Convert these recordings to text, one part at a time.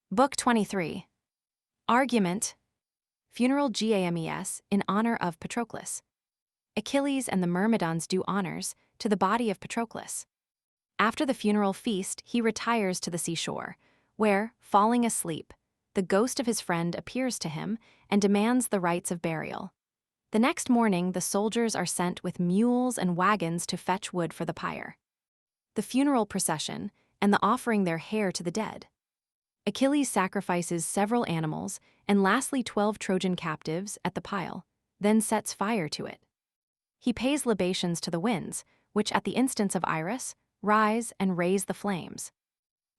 Book 23. Argument. Funeral Games in honor of Patroclus. Achilles and the Myrmidons do honors to the body of Patroclus. After the funeral feast, he retires to the seashore, where, falling asleep, the ghost of his friend appears to him and demands the rites of burial. The next morning, the soldiers are sent with mules and wagons to fetch wood for the pyre. The funeral procession, and the offering their hair to the dead. Achilles sacrifices several animals and lastly 12 Trojan captives at the pile, then sets fire to it. He pays libations to the winds, which at the instance of Iris, rise and raise the flames.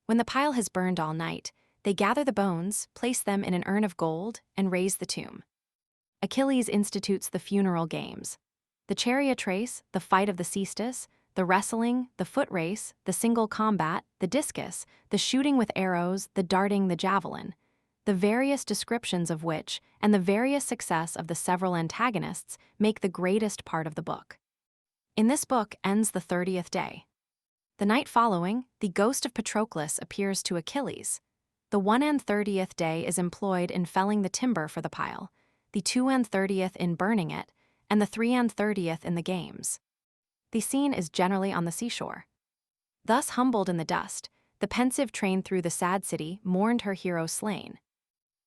When the pile has burned all night, they gather the bones, place them in an urn of gold, and raise the tomb. Achilles institutes the funeral games. The chariot race, the fight of the cestus, the wrestling, the foot race, the single combat, the discus, the shooting with arrows, the darting, the javelin, the various descriptions of which and the various success of the several antagonists make the greatest part of the book. In this book ends the 30th day. The night following, the ghost of Patroclus appears to Achilles. The 31st day is employed in felling the timber for the pile, the 32nd in burning it, and the 33rd in the games. The scene is generally on the seashore. Thus humbled in the dust, the pensive train through the sad city mourned her hero slain.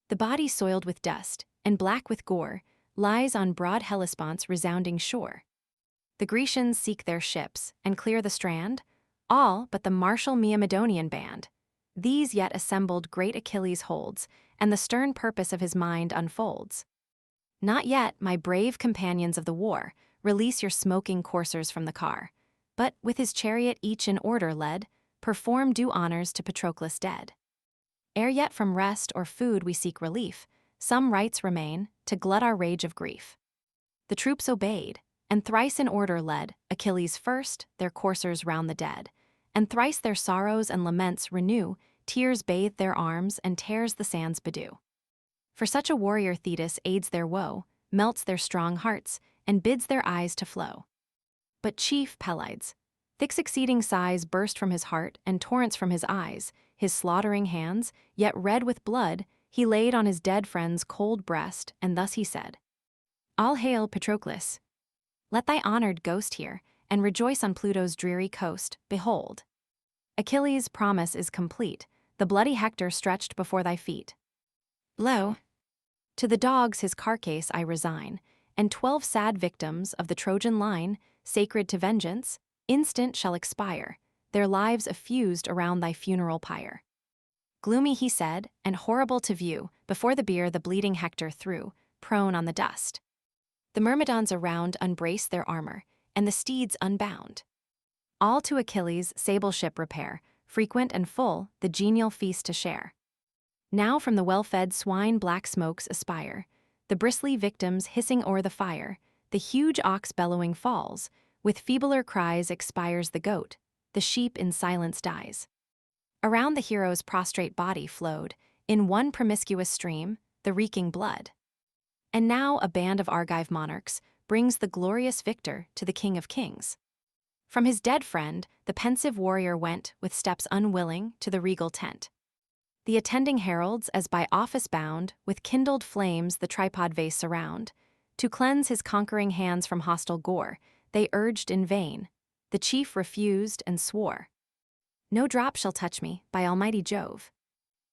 The body soiled with dust, and black with gore, lies on broad Hellespont's resounding shore. The Grecians seek their ships, and clear the strand, all but the martial Myrmidonian band. These yet assembled great Achilles holds, and the stern purpose of his mind unfolds. Not yet, my brave companions of the war, release your smoking coursers from the car, but with his chariot each in order led, perform due honors to Patroclus dead. Ere yet from rest or food we seek relief, some rites remain to glut our rage of grief. The troops obeyed, and thrice in order led, Achilles first, their coursers round the dead, and thrice their sorrows and laments renew, tears bathe their arms and tears the sands bedew. For such a warrior Thetis aids their woe, melts their strong hearts, and bids their eyes to flow. But chief Pelides, thick succeeding sighs burst from his heart and torrents from his eyes, his slaughtering hands, yet red with blood, he laid on his dead friend's cold breast, and thus he said, "All hail, Patroclus! Let thy honored ghost hear, and rejoice on Pluto's dreary coast, behold. Achilles' promise is complete, the bloody Hector stretched before thy feet. Lo! To the dogs his carcase I resign, and 12 sad victims of the Trojan line, sacred to vengeance, instant shall expire, their lives effused around thy funeral pyre." Gloomy he said, and horrible to view, before the bier the bleeding Hector threw, prone on the dust. The Myrmidons around unbraced their armor, and the steeds unbound. All to Achilles' sable ship repair, frequent and full, the genial feast to share. Now from the well-fed swine black smokes aspire, the bristly victims hissing o'er the fire, the huge ox bellowing falls, with feebler cries expires the goat, the sheep in silence dies. Around the hero's prostrate body flowed, in one promiscuous stream, the reeking blood. And now a band of Argive monarchs brings the glorious victor to the King of Kings. From his dead friend, the pensive warrior went, with steps unwilling, to the regal tent. The attending heralds, as by office bound, with kindled flames the tripod vase surround. To cleanse his conquering hands from hostile gore, they urged in vain. The chief refused and swore, "No drop shall touch me, by almighty Jove,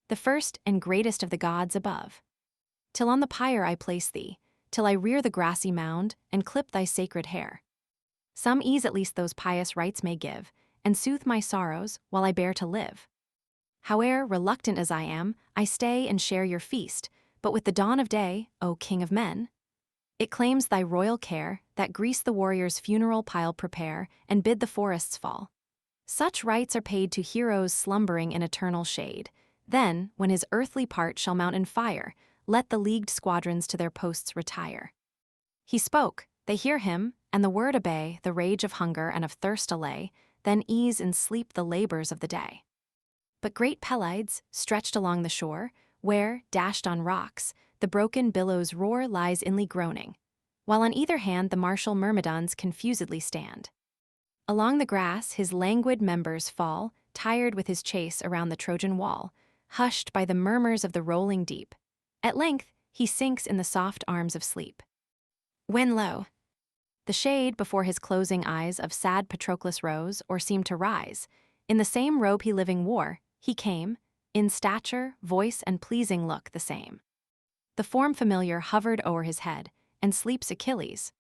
the first and greatest of the gods above. Till on the pyre I place thee, till I rear the grassy mound, and clip thy sacred hair. Some ease at least those pious rites may give, and soothe my sorrows while I bear to live. Howe'er reluctant as I am, I stay and share your feast, but with the dawn of day, O King of men, it claims thy royal care, that Greece the warrior's funeral pile prepare, and bid the forests fall. Such rites are paid to heroes slumbering in eternal shade. Then, when his earthly part shall mount in fire, let the leagued squadrons to their posts retire." He spoke, they hear him, and the word obey, the rage of hunger and of thirst allay, then ease in sleep the labors of the day. But great Pelides, stretched along the shore, where, dashed on rocks, the broken billows roar, lies inly groaning, while on either hand the martial Myrmidons confusedly stand. Along the grass his languid members fall, tired with his chase around the Trojan wall, hushed by the murmurs of the rolling deep. At length, he sinks in the soft arms of sleep. When lo, the shade before his closing eyes of sad Patroclus rose or seemed to rise. In the same robe he living wore, he came, in stature, voice, and pleasing look the same. The form familiar hovered o'er his head, and sleeps Achilles.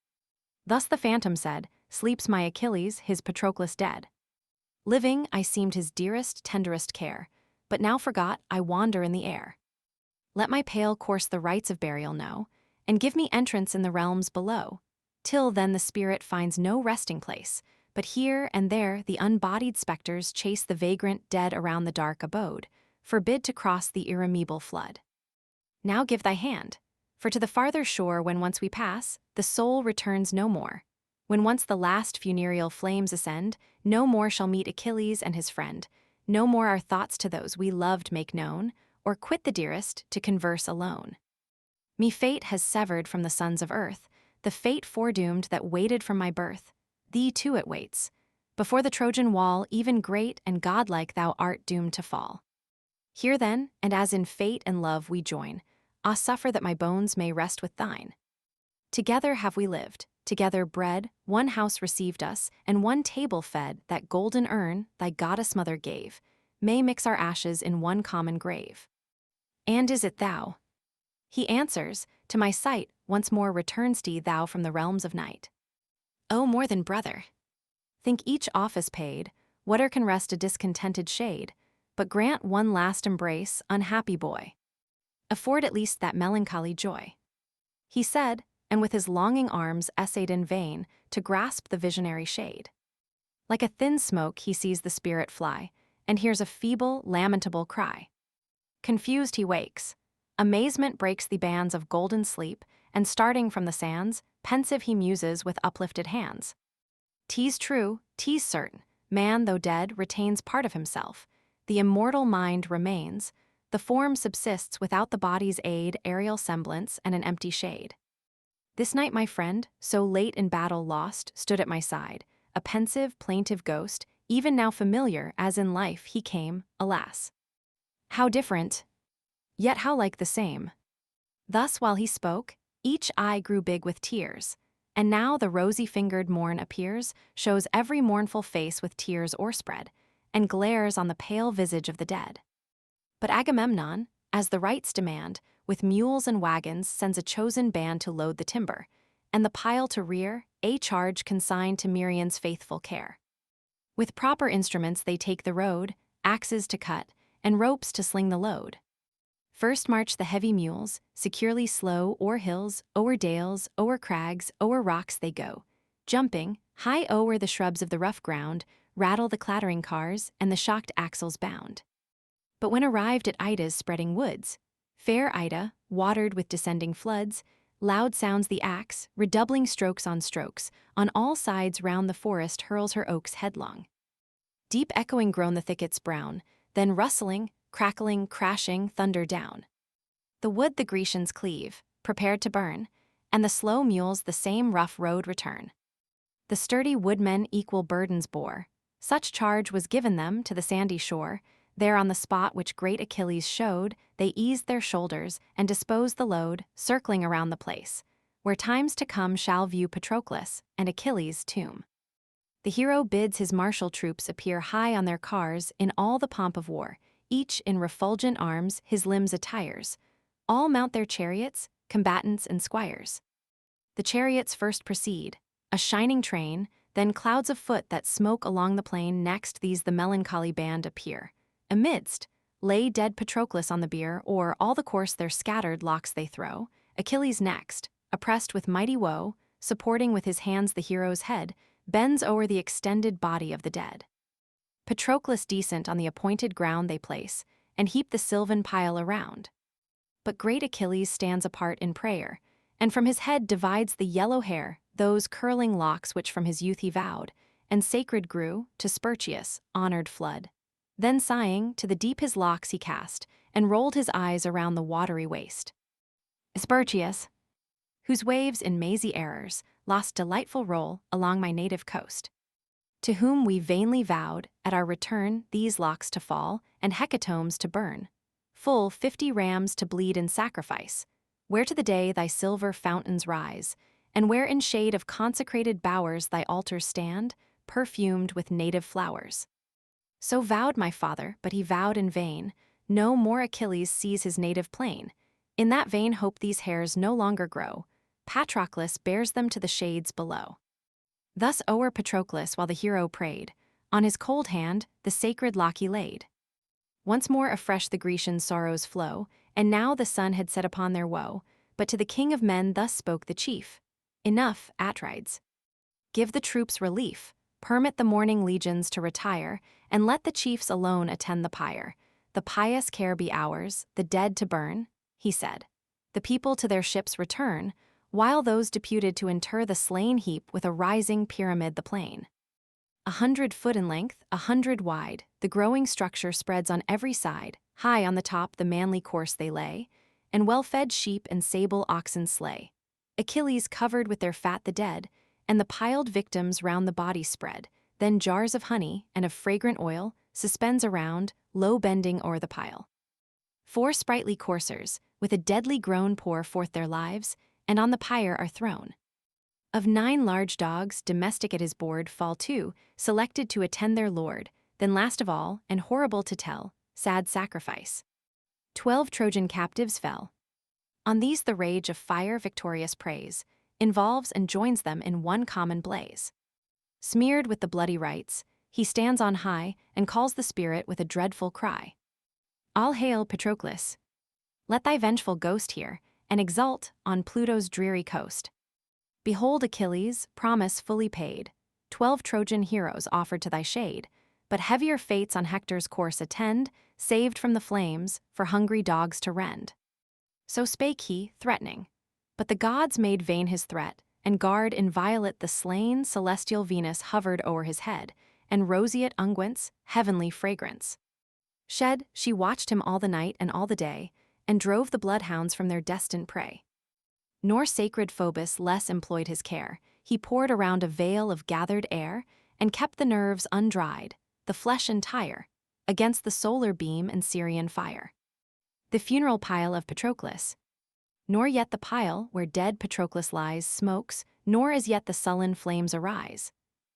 Thus the phantom said, sleeps my Achilles, his Patroclus dead. Living, I seemed his dearest, tenderest care, but now forgot I wander in the air. Let my pale corse the rites of burial know, and give me entrance in the realms below. Till then the spirit finds no resting place, but here and there the unbodied spectres chase the vagrant dead around the dark abode, forbid to cross the irremeable flood. Now give thy hand, for to the farther shore when once we pass, the soul returns no more. When once the last funereal flames ascend, no more shall meet Achilles and his friend, no more our thoughts to those we loved make known, or quit the dearest to converse alone. Me fate has severed from the sons of earth, the fate foredoomed that waited from my birth. Thee too it waits. Before the Trojan wall, even great and godlike thou art doomed to fall. Here then, and as in fate and love we join, ah, suffer that my bones may rest with thine. Together have we lived, together bred, one house received us, and one table fed. That golden urn thy goddess mother gave, may mix our ashes in one common grave. And is it thou? He answers, to my sight, once more return'st thou from the realms of night. Oh, more than brother! Think each office paid, whate'er can rest a discontented shade, but grant one last embrace, unhappy boy. Afford at least that melancholy joy. He said, and with his longing arms essayed in vain to grasp the visionary shade. Like a thin smoke he sees the spirit fly, and hears a feeble, lamentable cry. Confused he wakes. Amazement breaks the bands of golden sleep, and starting from the sands, pensive he muses with uplifted hands. 'Tis true, 'tis certain, man though dead retains part of himself, the immortal mind remains, the form subsists without the body's aid, aerial semblance and an empty shade. This night my friend, so late in battle lost, stood at my side, a pensive, plaintive ghost, even now familiar as in life he came, alas. How different, yet how like the same. Thus while he spoke, each eye grew big with tears, and now the rosy-fingered morn appears, shows every mournful face with tears o'erspread, and glares on the pale visage of the dead. But Agamemnon, as the rites demand, with mules and wagons sends a chosen band to load the timber, and the pile to rear, a charge consigned to Merian's faithful care. With proper instruments they take the road, axes to cut, and ropes to sling the load. First march the heavy mules, securely slow o'er hills, o'er dales, o'er crags, o'er rocks they go, jumping, high o'er the shrubs of the rough ground, rattle the clattering cars, and the shocked axles bound. But when arrived at Ida's spreading woods, fair Ida, watered with descending floods, loud sounds the axe, redoubling strokes, on all sides round the forest hurls her oaks headlong. Deep echoing groan the thickets brown, then rustling, crackling, crashing, thunder down. The wood the Grecians cleave, prepared to burn, and the slow mules the same rough road return. The sturdy woodmen equal burdens bore, such charge was given them to the sandy shore. There on the spot which great Achilles showed, they eased their shoulders and disposed the load, circling around the place, where times to come shall view Patroclus and Achilles' tomb. The hero bids his martial troops appear high on their cars in all the pomp of war, each in refulgent arms his limbs attires. All mount their chariots, combatants and squires. The chariots first proceed, a shining train, then clouds of foot that smoke along the plain. Next these the melancholy band appear. Amidst, lay dead Patroclus on the bier, or all the course their scattered locks they throw. Achilles next, oppressed with mighty woe, supporting with his hands the hero's head, bends o'er the extended body of the dead. Patroclus decent on the appointed ground they place, and heap the sylvan pile around. But great Achilles stands apart in prayer, and from his head divides the yellow hair, those curling locks which from his youth he vowed, and sacred grew, to Spercheius, honored flood. Then sighing, to the deep his locks he cast, and rolled his eyes around the watery waste. Spercheius, whose waves in mazy errors lost delightful roll along my native coast, to whom we vainly vowed, at our return, these locks to fall, and hecatombs to burn. full 50 rams to bleed in sacrifice, where to the day thy silver fountains rise, and where in shade of consecrated bowers thy altars stand, perfumed with native flowers. So vowed my father, but he vowed in vain, no more Achilles sees his native plain. In that vain hope these hairs no longer grow, Patroclus bears them to the shades below. Thus o'er Patroclus while the hero prayed, on his cold hand the sacred lock he laid. Once more afresh the Grecian sorrows flow, and now the sun had set upon their woe, but to the king of men thus spoke the chief, Enough, Atrides. Give the troops relief, permit the mourning legions to retire, and let the chiefs alone attend the pyre. The pious care be ours, the dead to burn, he said. The people to their ships return, while those deputed to inter the slain heap with a rising pyramid the plain. 100 foot in length, 100 wide, the growing structure spreads on every side, high on the top the manly corse they lay, and well-fed sheep and sable oxen slay. Achilles covered with their fat the dead, and the piled victims round the body spread, then jars of honey and of fragrant oil suspends around, low bending o'er the pile. 4 sprightly coursers, with a deadly groan pour forth their lives, and on the pyre are thrown. Of 9 large dogs, domestic at his board, fall 2, selected to attend their lord, then last of all, and horrible to tell, sad sacrifice. 12 Trojan captives fell. On these the rage of fire victorious praise, involves and joins them in one common blaze. Smeared with the bloody rites, he stands on high, and calls the spirit with a dreadful cry. All hail, Patroclus! Let thy vengeful ghost hear, and exult on Pluto's dreary coast. Behold Achilles, promise fully paid, 12 Trojan heroes offered to thy shade, but heavier fates on Hector's course attend, saved from the flames, for hungry dogs to rend. So spake he, threatening. But the gods made vain his threat, and guard inviolate the slain celestial Venus hovered o'er his head, and roseate unguents, heavenly fragrance. Shed, she watched him all the night and all the day, and drove the bloodhounds from their destined prey. Nor sacred Phoebus less employed his care, he poured around a veil of gathered air, and kept the nerves undried, the flesh entire, against the solar beam and Syrian fire. The funeral pile of Patroclus. Nor yet the pile where dead Patroclus lies smokes, nor as yet the sullen flames arise.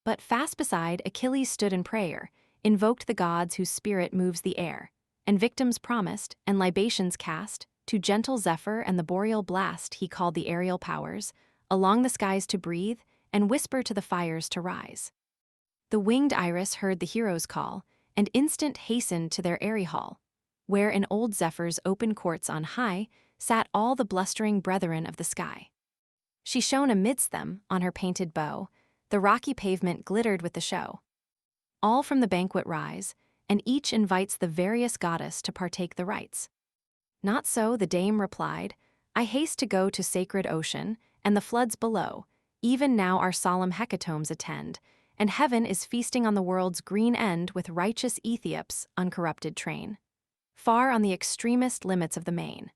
But fast beside Achilles stood in prayer, invoked the gods whose spirit moves the air, and victims promised, and libations cast, to gentle Zephyr and the boreal blast he called the aerial powers, along the skies to breathe, and whisper to the fires to rise. The winged Iris heard the heroes' call, and instant hastened to their airy hall, where in old Zephyr's open courts on high sat all the blustering brethren of the sky. She shone amidst them, on her painted bow, the rocky pavement glittered with the show. All from the banquet rise, and each invites the various goddess to partake the rites. Not so, the dame replied, I haste to go to sacred ocean, and the floods below, even now our solemn hecatombs attend, and heaven is feasting on the world's green end with righteous Ethiops' uncorrupted train, far on the extremest limits of the main.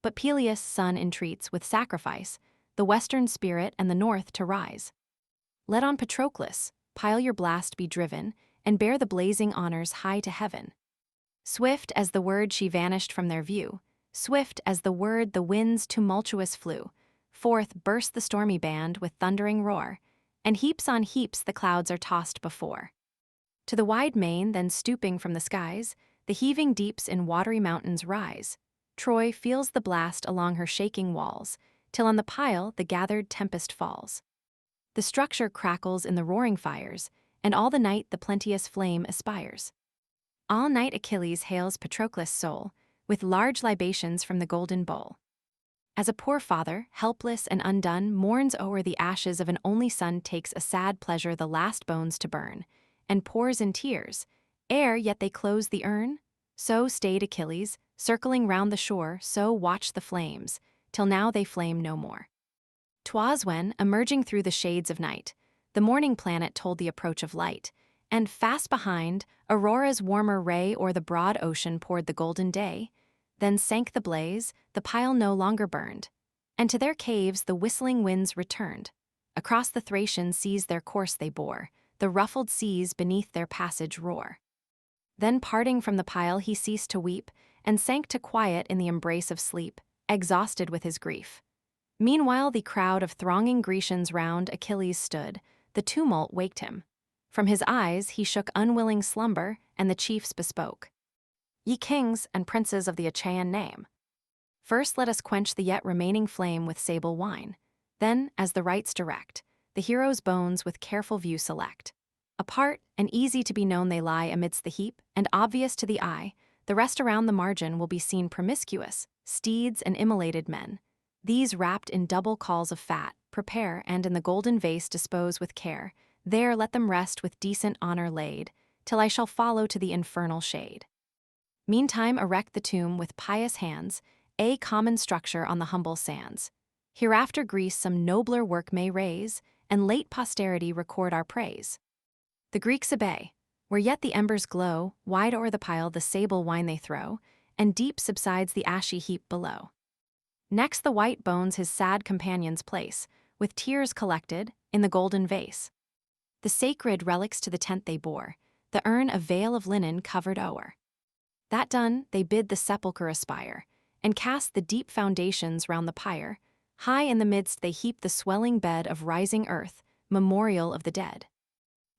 But Peleus' son entreats with sacrifice the western spirit and the north to rise. Let on Patroclus, pile your blast be driven, and bear the blazing honors high to heaven. Swift as the word she vanished from their view, swift as the word the winds tumultuous flew, forth burst the stormy band with thundering roar, and heaps on heaps the clouds are tossed before. To the wide main then stooping from the skies, the heaving deeps in watery mountains rise. Troy feels the blast along her shaking walls, till on the pile the gathered tempest falls. The structure crackles in the roaring fires, and all the night the plenteous flame aspires. All night Achilles hails Patroclus' soul, with large libations from the golden bowl. As a poor father, helpless and undone, mourns o'er the ashes of an only son, takes a sad pleasure the last bones to burn, and pours in tears, ere yet they close the urn, so stayed Achilles, circling round the shore, so watched the flames, till now they flame no more. 'Twas when, emerging through the shades of night, the morning planet told the approach of light, and fast behind, Aurora's warmer ray o'er the broad ocean poured the golden day. Then sank the blaze, the pile no longer burned, and to their caves the whistling winds returned. Across the Thracian seas their course they bore, the ruffled seas beneath their passage roar. Then parting from the pile he ceased to weep, and sank to quiet in the embrace of sleep, exhausted with his grief. Meanwhile, the crowd of thronging Grecians round Achilles stood. The tumult waked him. From his eyes he shook unwilling slumber, and the chiefs bespoke. Ye kings and princes of the Achaean name, first let us quench the yet remaining flame with sable wine. Then, as the rites direct, the heroes' bones with careful view select. Apart and easy to be known they lie amidst the heap, and obvious to the eye, the rest around the margin will be seen promiscuous, steeds and immolated men. These wrapped in double calls of fat, prepare and in the golden vase dispose with care. There let them rest with decent honor laid, till I shall follow to the infernal shade. Meantime erect the tomb with pious hands, a common structure on the humble sands. Hereafter Greece some nobler work may raise, and late posterity record our praise. The Greeks obey. Where yet the embers glow, wide o'er the pile the sable wine they throw, and deep subsides the ashy heap below. Next the white bones his sad companions place, with tears collected, in the golden vase. The sacred relics to the tent they bore, the urn a veil of linen covered o'er. That done, they bid the sepulchre aspire, and cast the deep foundations round the pyre. High in the midst they heap the swelling bed of rising earth, memorial of the dead.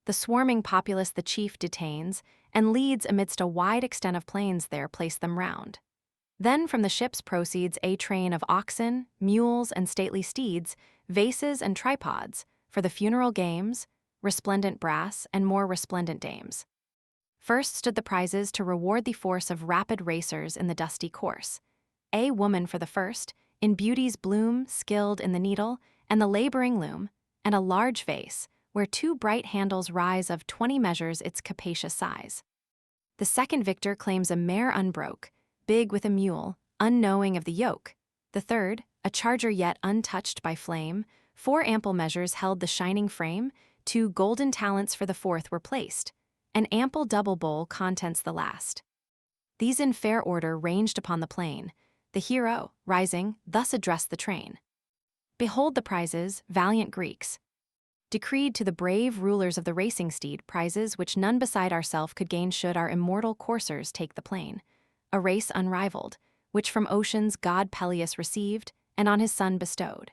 The swarming populace the chief detains, and leads amidst a wide extent of plains there place them round. Then from the ships proceeds a train of oxen, mules, and stately steeds, vases and tripods, for the funeral games, resplendent brass, and more resplendent dames. First stood the prizes to reward the force of rapid racers in the dusty course. A woman for the first, in beauty's bloom, skilled in the needle and the laboring loom, and a large vase, where 2 bright handles rise of 20 measures its capacious size. The second victor claims a mare unbroke, big with a mule, unknowing of the yoke. The third, a charger yet untouched by flame, 4 ample measures held the shining frame, 2 golden talents for the fourth were placed, an ample double bowl contents the last. These in fair order ranged upon the plain. The hero, rising, thus addressed the train. Behold the prizes, valiant Greeks, decreed to the brave rulers of the racing steed, prizes which none beside ourself could gain should our immortal coursers take the plain. A race unrivaled, which from ocean's god Peleus received, and on his son bestowed.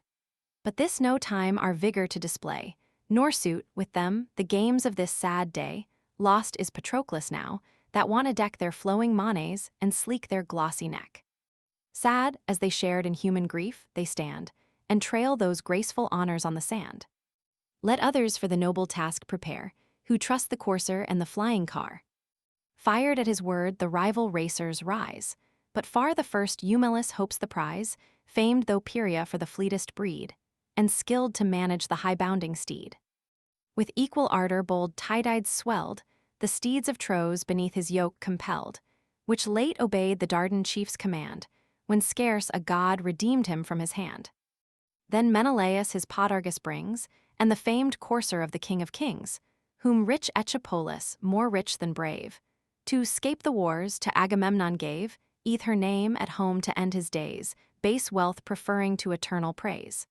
But this no time our vigor to display, nor suit, with them, the games of this sad day. Lost is Patroclus now, that wanna deck their flowing manes and sleek their glossy neck. Sad, as they shared in human grief, they stand, and trail those graceful honors on the sand. Let others for the noble task prepare, who trust the courser and the flying car. Fired at his word, the rival racers rise, but far the first Eumelus hopes the prize, famed though Pieria for the fleetest breed, and skilled to manage the high-bounding steed. With equal ardor bold Tydides swelled, the steeds of Tros beneath his yoke compelled, which late obeyed the Dardan chief's command, when scarce a god redeemed him from his hand. Then Menelaus his podargus brings, and the famed courser of the King of Kings, whom rich Echepolis, more rich than brave, to 'scape the wars to Agamemnon gave, eth her name at home to end his days, base wealth preferring to eternal praise.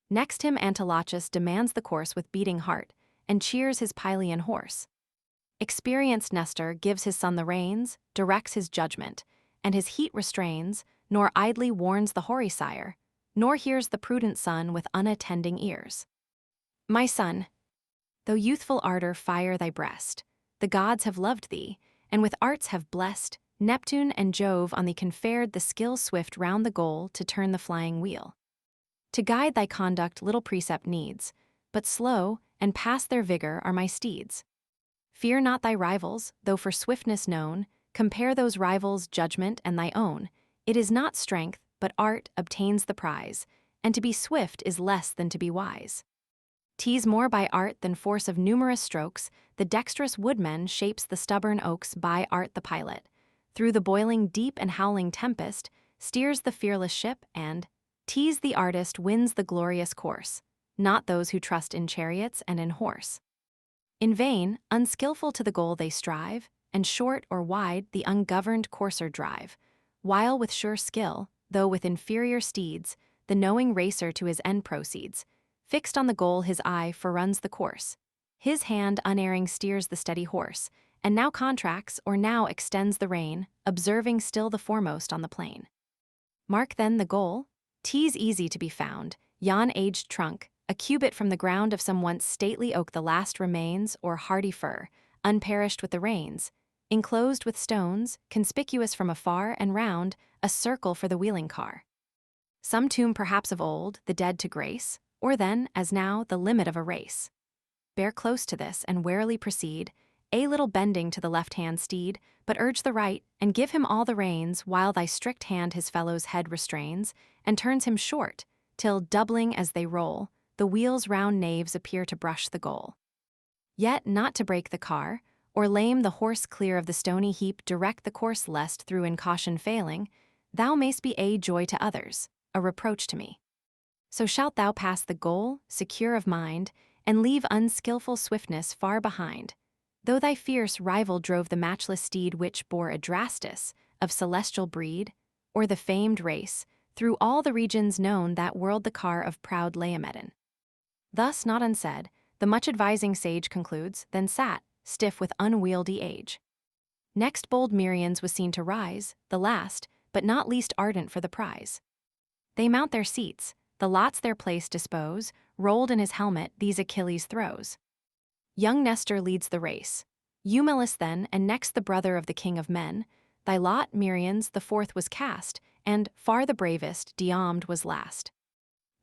Next him Antilochus demands the course with beating heart, and cheers his Pylian horse. Experienced Nestor gives his son the reins, directs his judgment, and his heat restrains, nor idly warns the hoary sire, nor hears the prudent son with unattending ears. My son, though youthful ardor fire thy breast, the gods have loved thee, and with arts have blessed, Neptune and Jove on thee conferred the skill swift round the goal to turn the flying wheel. To guide thy conduct little precept needs, but slow and past their vigor are my steeds. Fear not thy rivals, though for swiftness known, compare those rivals' judgment and thy own. It is not strength, but art obtains the prize, and to be swift is less than to be wise. 'Tis more by art than force of numerous strokes, the dexterous woodman shapes the stubborn oaks by art the pilot. Through the boiling deep and howling tempest, steers the fearless ship and, 'tis the artist wins the glorious course, not those who trust in chariots and in horse. In vain, unskillful to the goal they strive, and short or wide the ungoverned courser drive, while with sure skill, though with inferior steeds, the knowing racer to his end proceeds. Fixed on the goal his eye foreruns the course. His hand unerring steers the steady horse, and now contracts or now extends the rein, observing still the foremost on the plain. Mark then the goal. 'Tis easy to be found, yon aged trunk, a cubit from the ground of some once stately oak the last remains, or hardy fir, unperished with the rains, enclosed with stones, conspicuous from afar and round, a circle for the wheeling car. Some tomb perhaps of old, the dead to grace, or then, as now, the limit of a race. Bear close to this and warily proceed, a little bending to the left-hand steed, but urge the right, and give him all the reins, while thy strict hand his fellow's head restrains, and turns him short, till, doubling as they roll, the wheel's round naves appear to brush the goal. Yet not to break the car, or lame the horse clear of the stony heap, direct the course lest through incaution failing, thou mayst be a joy to others, a reproach to me. So shalt thou pass the goal, secure of mind, and leave unskilful swiftness far behind, though thy fierce rival drove the matchless steed which bore Adrastus, of celestial breed, or the famed race, through all the regions known that whirled the car of proud Laomedon. Thus, not unsaid, the much-advising sage concludes, then sat, stiff with unwieldy age. Next bold Merians was seen to rise, the last, but not least ardent for the prize. They mount their seats, the lots their place dispose, rolled in his helmet these Achilles throws. Young Nestor leads the race. Eumelus then, and next the brother of the king of men, thy lot, Merians, the fourth was cast, and, far the bravest, Diomed was last.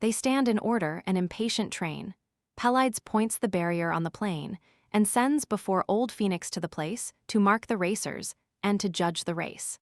They stand in order, an impatient train. Pelides points the barrier on the plain, and sends before old Phoenix to the place, to mark the racers, and to judge the race.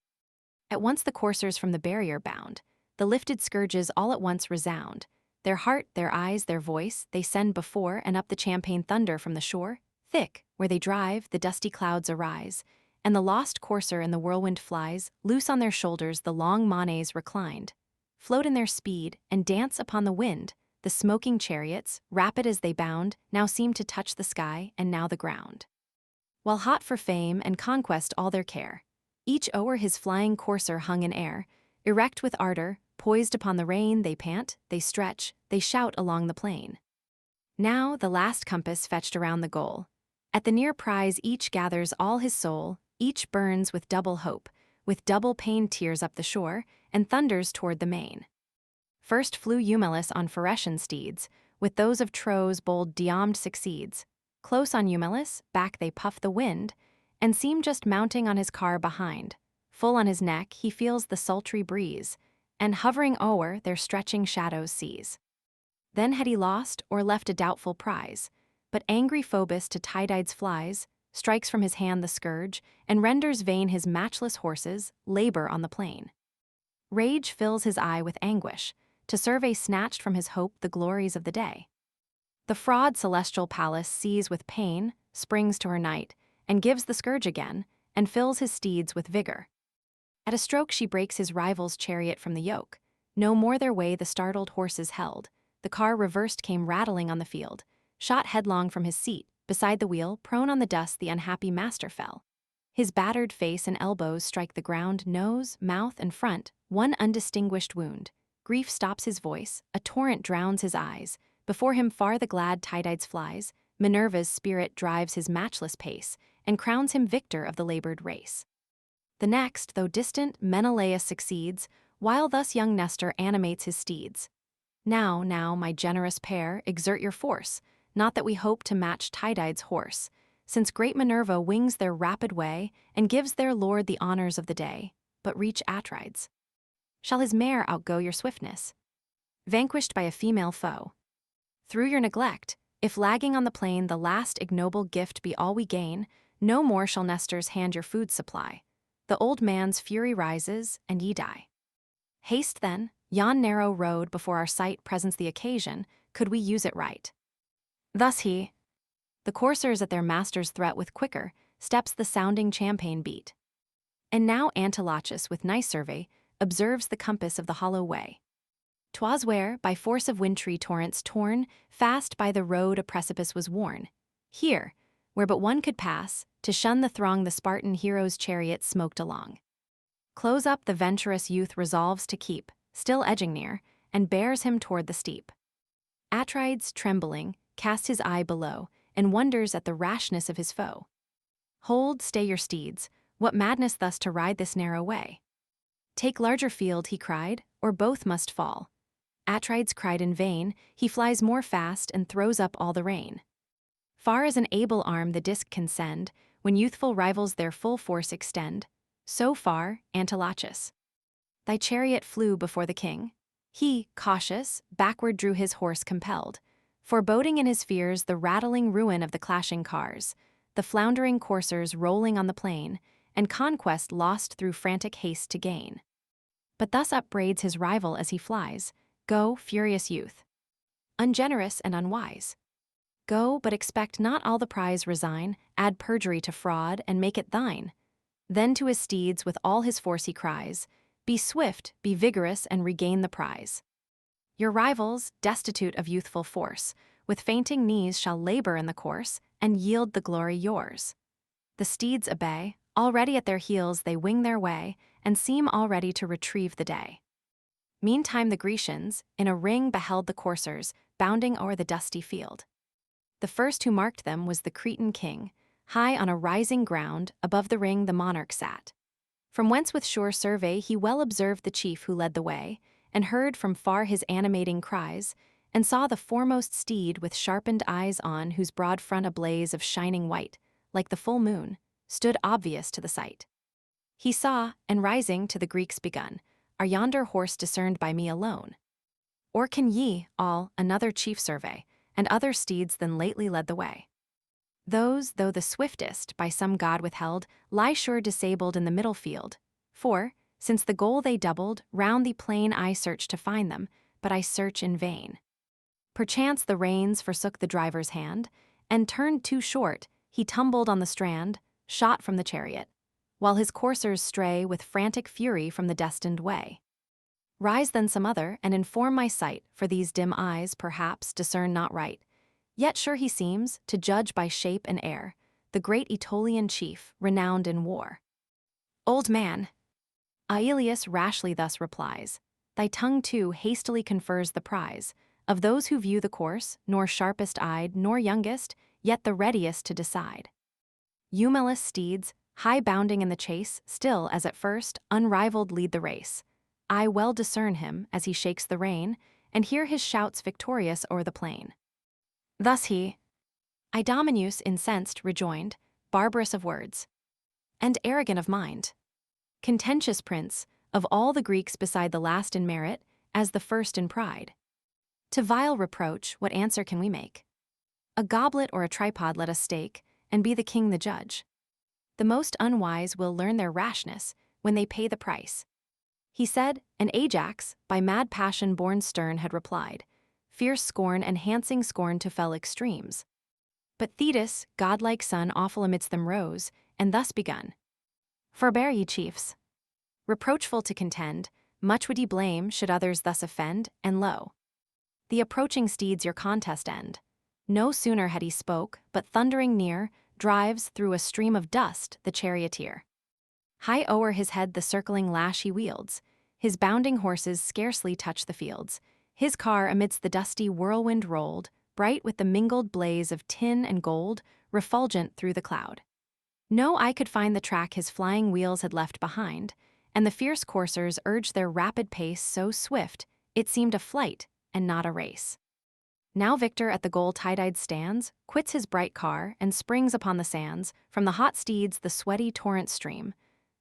At once the coursers from the barrier bound, the lifted scourges all at once resound. Their heart, their eyes, their voice, they send before, and up the champaign thunder from the shore. Thick, where they drive, the dusty clouds arise, and the lost courser in the whirlwind flies, loose on their shoulders the long manes reclined, float in their speed, and dance upon the wind. The smoking chariots, rapid as they bound, now seem to touch the sky, and now the ground. While hot for fame and conquest all their care, each o'er his flying courser hung in air, erect with ardor, poised upon the rein, they pant, they stretch, they shout along the plain. Now the last compass fetched around the goal. At the near prize each gathers all his soul, each burns with double hope, with double pain tears up the shore, and thunders toward the main. First flew Eumelus on Phaeacian steeds, with those of Troy's bold Diomed succeeds. Close on Eumelus, back they puff the wind, and seem just mounting on his car behind. Full on his neck he feels the sultry breeze, and hovering o'er their stretching shadows sees. Then had he lost or left a doubtful prize, but angry Phoebus to Tydides flies, strikes from his hand the scourge, and renders vain his matchless horses, labor on the plain. Rage fills his eye with anguish, to survey snatched from his hope the glories of the day. The fraud celestial Pallas sees with pain, springs to her knight, and gives the scourge again, and fills his steeds with vigor. At a stroke she breaks his rival's chariot from the yoke. No more their way the startled horses held. The car reversed came rattling on the field. Shot headlong from his seat, beside the wheel, prone on the dust the unhappy master fell. His battered face and elbows strike the ground, nose, mouth, and front, one undistinguished wound. Grief stops his voice, a torrent drowns his eyes. Before him far the glad Tydides flies. Minerva's spirit drives his matchless pace, and crowns him victor of the labored race. The next, though distant, Menelaus succeeds, while thus young Nestor animates his steeds. Now, my generous pair, exert your force, not that we hope to match Tydides' horse, since great Minerva wings their rapid way, and gives their lord the honors of the day, but reach Atrides. Shall his mare outgo your swiftness? Vanquished by a female foe. Through your neglect, if lagging on the plain the last ignoble gift be all we gain, no more shall Nestor's hand your food supply. The old man's fury rises, and ye die. Haste then, yon narrow road before our sight presents the occasion, could we use it right. Thus he. The coursers at their master's threat with quicker steps the sounding champaign beat. And now Antilochus with nice survey observes the compass of the hollow way. 'Twas where, by force of wintry torrents torn, fast by the road a precipice was worn. Here, where but one could pass, to shun the throng the Spartan hero's chariot smoked along. Close up the venturous youth resolves to keep, still edging near, and bears him toward the steep. Atrides, trembling, casts his eye below, and wonders at the rashness of his foe. Hold, stay your steeds, what madness thus to ride this narrow way? Take larger field, he cried, or both must fall. Atrides cried in vain, he flies more fast and throws up all the rain. Far as an able arm the disk can send, when youthful rivals their full force extend, so far, Antilochus. Thy chariot flew before the king. He, cautious, backward drew his horse compelled, foreboding in his fears the rattling ruin of the clashing cars, the floundering coursers rolling on the plain, and conquest lost through frantic haste to gain. But thus upbraids his rival as he flies, Go, furious youth. Ungenerous and unwise. Go, but expect not all the prize resign, add perjury to fraud, and make it thine. Then to his steeds with all his force he cries, Be swift, be vigorous, and regain the prize. Your rivals, destitute of youthful force, with fainting knees shall labor in the course, and yield the glory yours. The steeds obey, already at their heels they wing their way, and seem already to retrieve the day. Meantime the Grecians, in a ring beheld the coursers, bounding o'er the dusty field. The first who marked them was the Cretan king. High on a rising ground, above the ring the monarch sat. From whence with sure survey he well observed the chief who led the way, and heard from far his animating cries, and saw the foremost steed with sharpened eyes on, whose broad front a blaze of shining white, like the full moon, stood obvious to the sight. He saw, and rising to the Greeks begun, Are yonder horse discerned by me alone? Or can ye, all, another chief survey, and other steeds than lately led the way? Those, though the swiftest, by some god withheld, lie sure disabled in the middle field. For, since the goal they doubled, round the plain I search to find them, but I search in vain. Perchance the reins forsook the driver's hand, and turned too short, he tumbled on the strand, shot from the chariot, while his coursers stray with frantic fury from the destined way. Rise then some other, and inform my sight, for these dim eyes, perhaps, discern not right. Yet sure he seems, to judge by shape and air, the great Aetolian chief, renowned in war. Old man, Iliad rashly thus replies, Thy tongue too hastily confers the prize, of those who view the course, nor sharpest-eyed, nor youngest, yet the readiest to decide. Eumelus steeds, high bounding in the chase, still, as at first, unrivaled lead the race. I well discern him, as he shakes the rein, and hear his shouts victorious o'er the plain. Thus he, Idomeneus incensed, rejoined, barbarous of words, and arrogant of mind. Contentious prince, of all the Greeks beside the last in merit, as the first in pride. To vile reproach, what answer can we make? A goblet or a tripod let us stake, and be the king the judge. The most unwise will learn their rashness when they pay the price. He said, and Ajax, by mad passion born stern, had replied, fierce scorn enhancing scorn to fell extremes. But Thetis, godlike son, awful amidst them rose, and thus begun. Forbear, ye chiefs. Reproachful to contend, much would ye blame should others thus offend, and lo, the approaching steeds your contest end. No sooner had he spoke, but thundering near, drives through a stream of dust the charioteer. High o'er his head the circling lash he wields, his bounding horses scarcely touch the fields. His car amidst the dusty whirlwind rolled, bright with the mingled blaze of tin and gold, refulgent through the cloud. No eye could find the track his flying wheels had left behind, and the fierce coursers urged their rapid pace so swift, it seemed a flight and not a race. Now victor at the goal tie-dyed stands, quits his bright car, and springs upon the sands, from the hot steeds the sweaty torrents stream.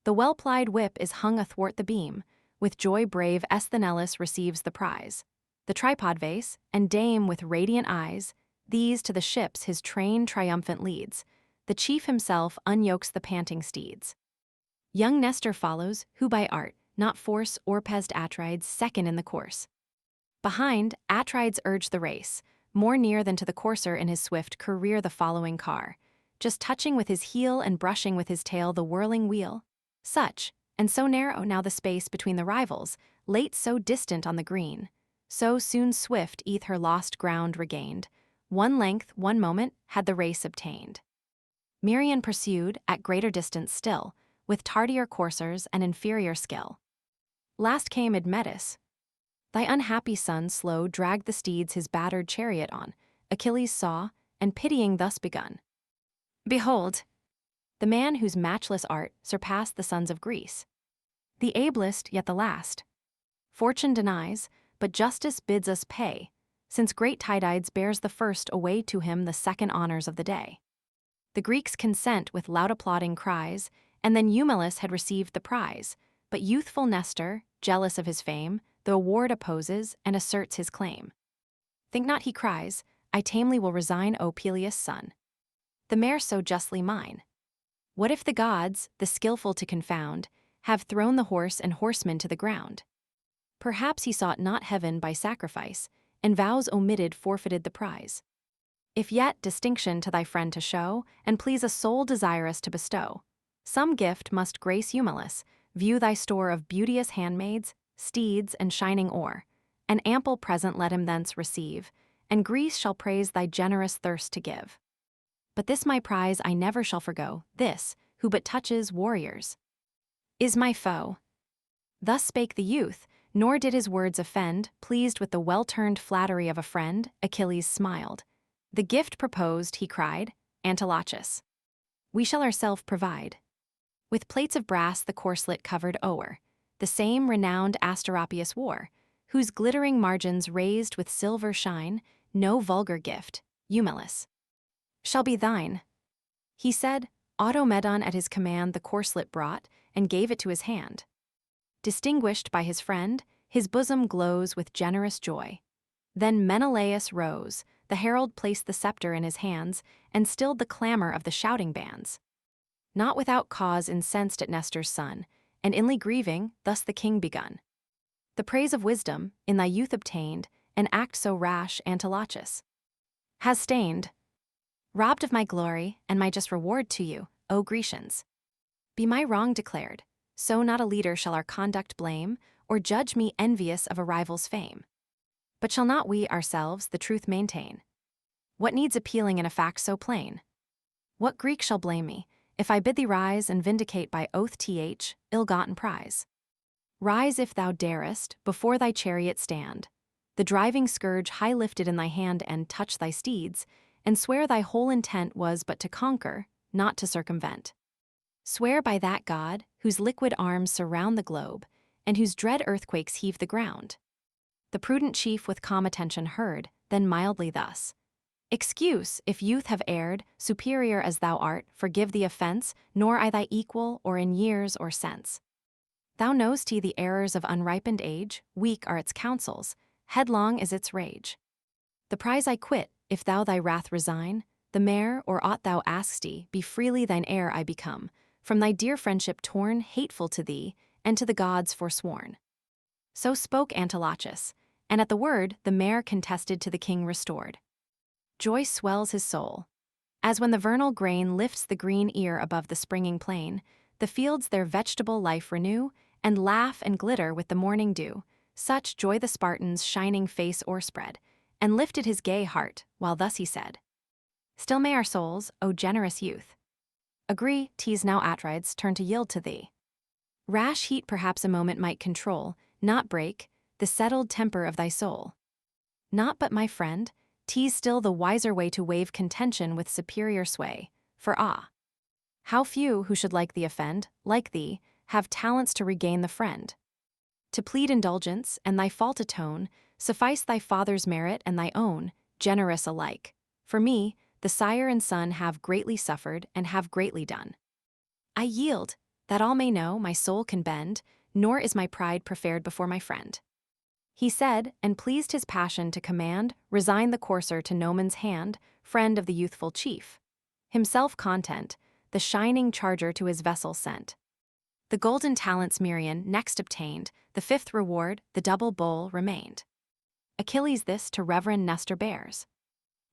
The well-plied whip is hung athwart the beam, with joy brave Esthenellus receives the prize. The tripod vase, and dame with radiant eyes, these to the ships his train triumphant leads. The chief himself unyokes the panting steeds. Young Nestor follows, who by art, not force, Orpesed Atrides second in the course. Behind, Atrides urge the race, more near than to the courser in his swift career the following car, just touching with his heel and brushing with his tail the whirling wheel. Such, and so narrow now the space between the rivals, late so distant on the green, so soon swift eth her lost ground regained, one length, one moment, had the race obtained. Merion pursued, at greater distance still, with tardier coursers and inferior skill. Last came Admetus. Thy unhappy son slow dragged the steeds his battered chariot on, Achilles saw, and pitying thus begun. Behold, the man whose matchless art surpassed the sons of Greece. The ablest, yet the last. Fortune denies, but justice bids us pay, since great Tydides bears the first away to him the second honors of the day. The Greeks consent with loud applauding cries, and then Eumelus had received the prize, but youthful Nestor, jealous of his fame, the award opposes and asserts his claim. Think not he cries, I tamely will resign, O Peleus' son. The mare so justly mine. What if the gods, the skillful to confound, have thrown the horse and horseman to the ground? Perhaps he sought not heaven by sacrifice, and vows omitted forfeited the prize. If yet distinction to thy friend to show, and please a soul desirous to bestow, some gift must grace Eumelus, view thy store of beauteous handmaids, steeds, and shining ore. An ample present let him thence receive, and Greece shall praise thy generous thirst to give. But this my prize I never shall forgo, this, who but touches warriors, is my foe. Thus spake the youth, nor did his words offend, pleased with the well-turned flattery of a friend, Achilles smiled. The gift proposed, he cried, Antilochus, we shall ourselves provide. With plates of brass the corslet covered o'er, the same renowned Asteropaeus wore, whose glittering margins raised with silver shine, no vulgar gift, Eumelus, shall be thine. He said, Automedon at his command the corslet brought, and gave it to his hand. Distinguished by his friend, his bosom glows with generous joy. Then Menelaus rose, the herald placed the scepter in his hands, and stilled the clamor of the shouting bands. Not without cause incensed at Nestor's son, and inly grieving, thus the king begun. The praise of wisdom, in thy youth obtained, an act so rash, Antilochus, has stained. Robbed of my glory, and my just reward to you, O Grecians. Be my wrong declared, so not a leader shall our conduct blame, or judge me envious of a rival's fame. But shall not we ourselves the truth maintain? What needs appealing in a fact so plain? What Greek shall blame me, if I bid thee rise and vindicate by oath ill-gotten prize? Rise if thou darest, before thy chariot stand, the driving scourge high lifted in thy hand, and touch thy steeds, and swear thy whole intent was but to conquer, not to circumvent. Swear by that God, whose liquid arms surround the globe, and whose dread earthquakes heave the ground. The prudent chief with calm attention heard, then mildly thus, Excuse, if youth have erred, superior as thou art, forgive the offense, nor I thy equal, or in years or sense. Thou know'st the errors of unripened age, weak are its counsels, headlong is its rage. The prize I quit, if thou thy wrath resign, the mare, or aught thou ask'st, be freely thine heir I become, from thy dear friendship torn, hateful to thee, and to the gods forsworn. So spoke Antilochus, and at the word the mare contested to the king restored. Joy swells his soul. As when the vernal grain lifts the green ear above the springing plain, the fields their vegetable life renew, and laugh and glitter with the morning dew, such joy the Spartan's shining face o'erspread, and lifted his gay heart, while thus he said, Still may our souls, O generous youth, agree, 'tis now Atrides' turn to yield to thee. Rash heat perhaps a moment might control, not break, the settled temper of thy soul. Not but, my friend, 'tis still the wiser way to waive contention with superior sway, for how few who should like thee offend, like thee, have talents to regain the friend. To plead indulgence, and thy fault atone, suffice thy father's merit and thy own, generous alike. For me, the sire and son have greatly suffered and have greatly done. I yield, that all may know my soul can bend, nor is my pride preferred before my friend. He said, and pleased his passion to command, resign the courser to Noman's hand, friend of the youthful chief. Himself content, the shining charger to his vessel sent. The golden talents Merion next obtained, the fifth reward, the double bowl, remained. Achilles this to reverend Nestor bears.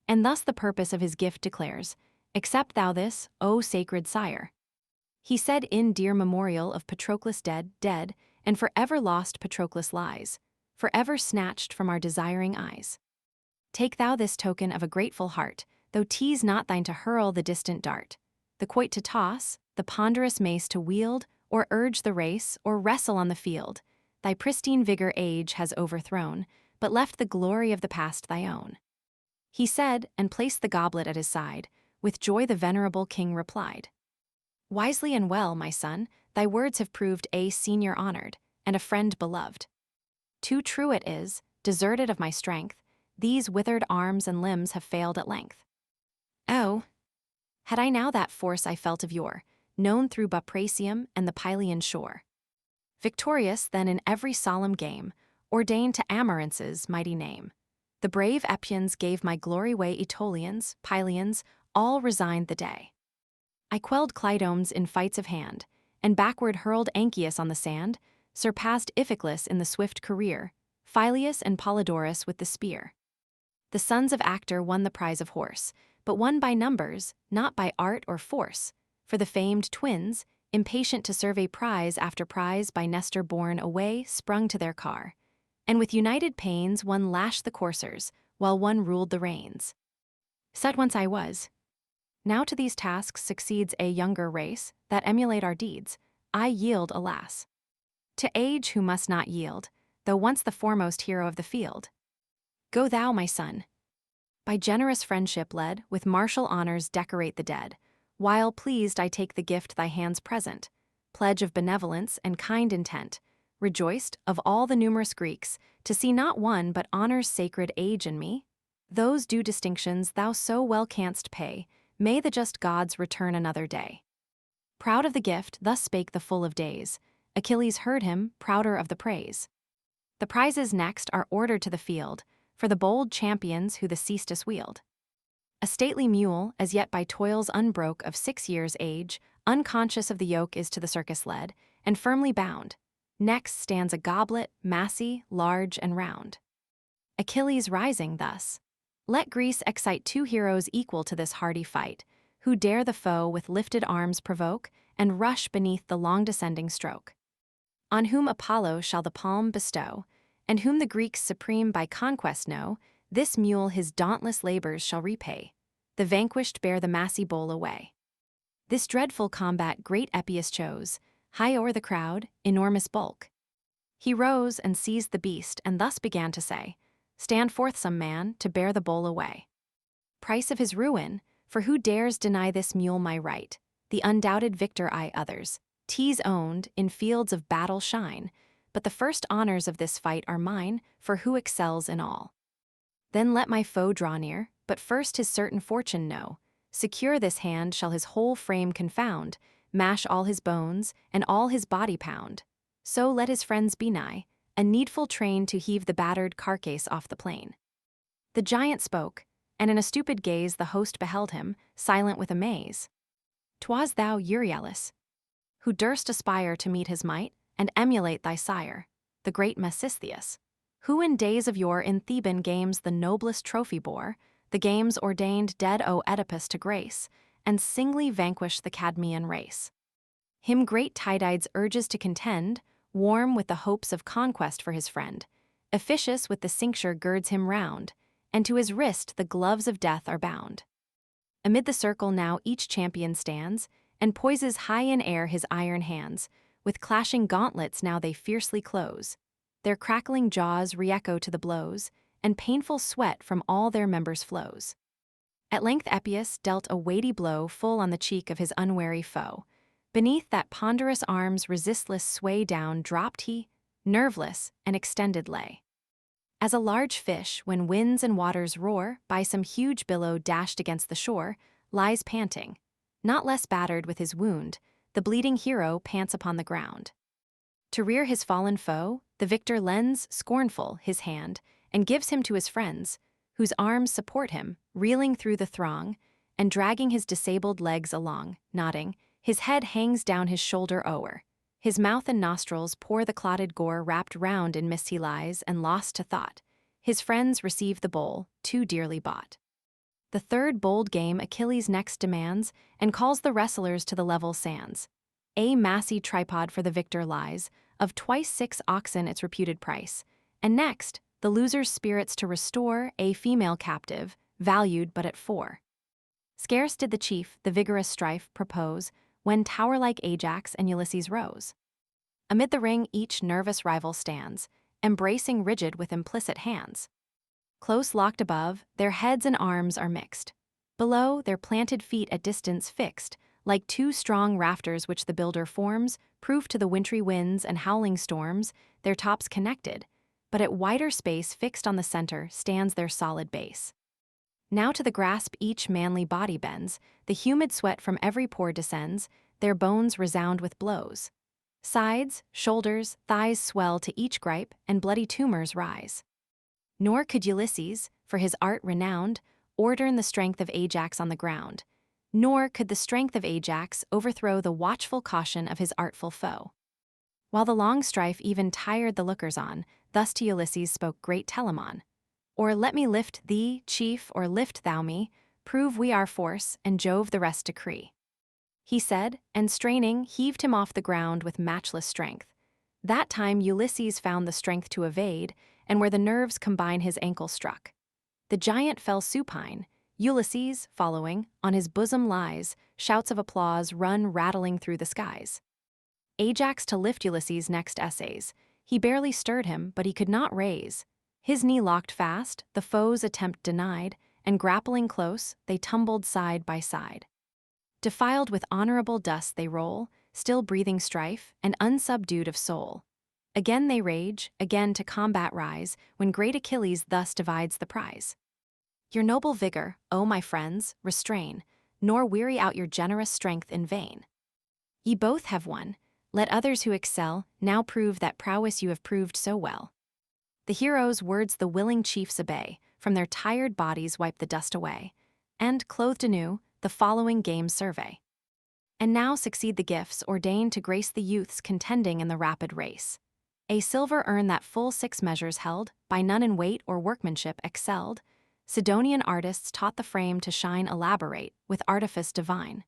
And thus the purpose of his gift declares, Accept thou this, O sacred sire. He said in dear memorial of Patroclus dead, and for ever lost Patroclus lies, for ever snatched from our desiring eyes. Take thou this token of a grateful heart, though 'tis not thine to hurl the distant dart, the quoit to toss, the ponderous mace to wield, or urge the race, or wrestle on the field. Thy pristine vigor age has overthrown, but left the glory of the past thy own. He said, and placed the goblet at his side. With joy the venerable king replied, Wisely and well, my son, thy words have proved a senior honored, and a friend beloved. Too true it is, deserted of my strength, these withered arms and limbs have failed at length. Oh, had I now that force I felt of yore, known through Buprasium and the Pylian shore. Victorious then in every solemn game, ordained to Amarance's mighty name. The brave Epians gave my glory way, Aetolians, Pylians, all resigned the day. I quelled Clytones in fights of hand, and backward hurled Anchius on the sand, surpassed Iphiclus in the swift career, Phyleus and Polydorus with the spear. The sons of Actor won the prize of horse, but won by numbers, not by art or force, for the famed twins, impatient to survey prize after prize by Nestor borne away, sprung to their car, and with united pains one lashed the coursers, while one ruled the reins. Such once I was. Now to these tasks succeeds a younger race, that emulate our deeds. I yield, alas, to age who must not yield, though once the foremost hero of the field. Go thou, my son, by generous friendship led, with martial honors decorate the dead, while pleased I take the gift thy hands present, pledge of benevolence and kind intent, rejoiced, of all the numerous Greeks, to see not one but honor's sacred age in me. Those due distinctions thou so well canst pay, may the just gods return another day. Proud of the gift, thus spake the full of days. Achilles heard him, prouder of the praise. The prizes next are ordered to the field, for the bold champions who the caestus wield. A stately mule, as yet by toils unbroke of 6 years' age, unconscious of the yoke is to the circus led, and firmly bound. Next stands a goblet, massy, large, and round. Achilles rising thus. Let Greece excite 2 heroes equal to this hardy fight, who dare the foe with lifted arms provoke, and rush beneath the long descending stroke. On whom Apollo shall the palm bestow, and whom the Greeks supreme by conquest know, this mule his dauntless labors shall repay. The vanquished bear the massy bowl away. This dreadful combat great Epius chose, high o'er the crowd, enormous bulk. He rose and seized the beast, and thus began to say, Stand forth some man, to bear the bowl away. Price of his ruin, for who dares deny this mule my right? The undoubted victor I others, T's owned, in fields of battle shine, but the first honors of this fight are mine, for who excels in all. Then let my foe draw near, but first his certain fortune know. Secure this hand shall his whole frame confound, mash all his bones, and all his body pound. So let his friends be nigh, a needful train to heave the battered carcass off the plain. The giant spoke, and in a stupid gaze the host beheld him, silent with amaze. 'Twas thou, Euryalus, who durst aspire to meet his might, and emulate thy sire, the great Mecistheus, who in days of yore in Theban games the noblest trophy bore, the games ordained dead Oedipus to grace, and singly vanquished the Cadmean race. Him great Tydides urges to contend, warm with the hopes of conquest for his friend. Officious with the cincture girds him round, and to his wrist the gloves of death are bound. Amid the circle now each champion stands, and poises high in air his iron hands. With clashing gauntlets now they fiercely close. Their crackling jaws re-echo to the blows, and painful sweat from all their members flows. At length Epius dealt a weighty blow full on the cheek of his unwary foe. Beneath that ponderous arm's resistless sway down dropped he, nerveless, and extended lay. As a large fish, when winds and waters roar, by some huge billow dashed against the shore, lies panting, not less battered with his wound, the bleeding hero pants upon the ground. To rear his fallen foe, the victor lends, scornful, his hand, and gives him to his friends, whose arms support him, reeling through the throng, and dragging his disabled legs along, nodding, his head hangs down his shoulder o'er. His mouth and nostrils pour the clotted gore wrapped round in mist he lies, and lost to thought. His friends receive the bowl, too dearly bought. The third bold game Achilles next demands, and calls the wrestlers to the level sands. A massy tripod for the victor lies, of twice 6 oxen its reputed price, and next, the loser's spirits to restore a female captive, valued but at 4. Scarce did the chief the vigorous strife propose, when tower-like Ajax and Ulysses rose. Amid the ring each nervous rival stands, embracing rigid with implicit hands. Close locked above, their heads and arms are mixed. Below, their planted feet at distance fixed, like two strong rafters which the builder forms, proof to the wintry winds and howling storms, their tops connected, but at wider space fixed on the center stands their solid base. Now to the grasp each manly body bends, the humid sweat from every pore descends, their bones resound with blows. Sides, shoulders, thighs swell to each gripe, and bloody tumors rise. Nor could Ulysses, for his art renowned, ordain the strength of Ajax on the ground, nor could the strength of Ajax overthrow the watchful caution of his artful foe. While the long strife even tired the lookers on, thus to Ulysses spoke great Telamon. Or let me lift thee, chief, or lift thou me, prove we our force, and Jove the rest decree. He said, and straining, heaved him off the ground with matchless strength. That time Ulysses found the strength to evade, and where the nerves combine his ankle struck. The giant fell supine. Ulysses, following, on his bosom lies, shouts of applause run rattling through the skies. Ajax to lift Ulysses next essays. He barely stirred him, but he could not raise. His knee locked fast, the foe's attempt denied, and grappling close, they tumbled side by side. Defiled with honorable dust they roll, still breathing strife, and unsubdued of soul. Again they rage, again to combat rise, when great Achilles thus divides the prize. Your noble vigor, O my friends, restrain, nor weary out your generous strength in vain. Ye both have won, let others who excel now prove that prowess you have proved so well. The heroes' words the willing chiefs obey, from their tired bodies wipe the dust away, and, clothed anew, the following games survey. And now succeed the gifts ordained to grace the youths contending in the rapid race. A silver urn that full 6 measures held, by none in weight or workmanship excelled, Sidonian artists taught the frame to shine elaborate, with artifice divine,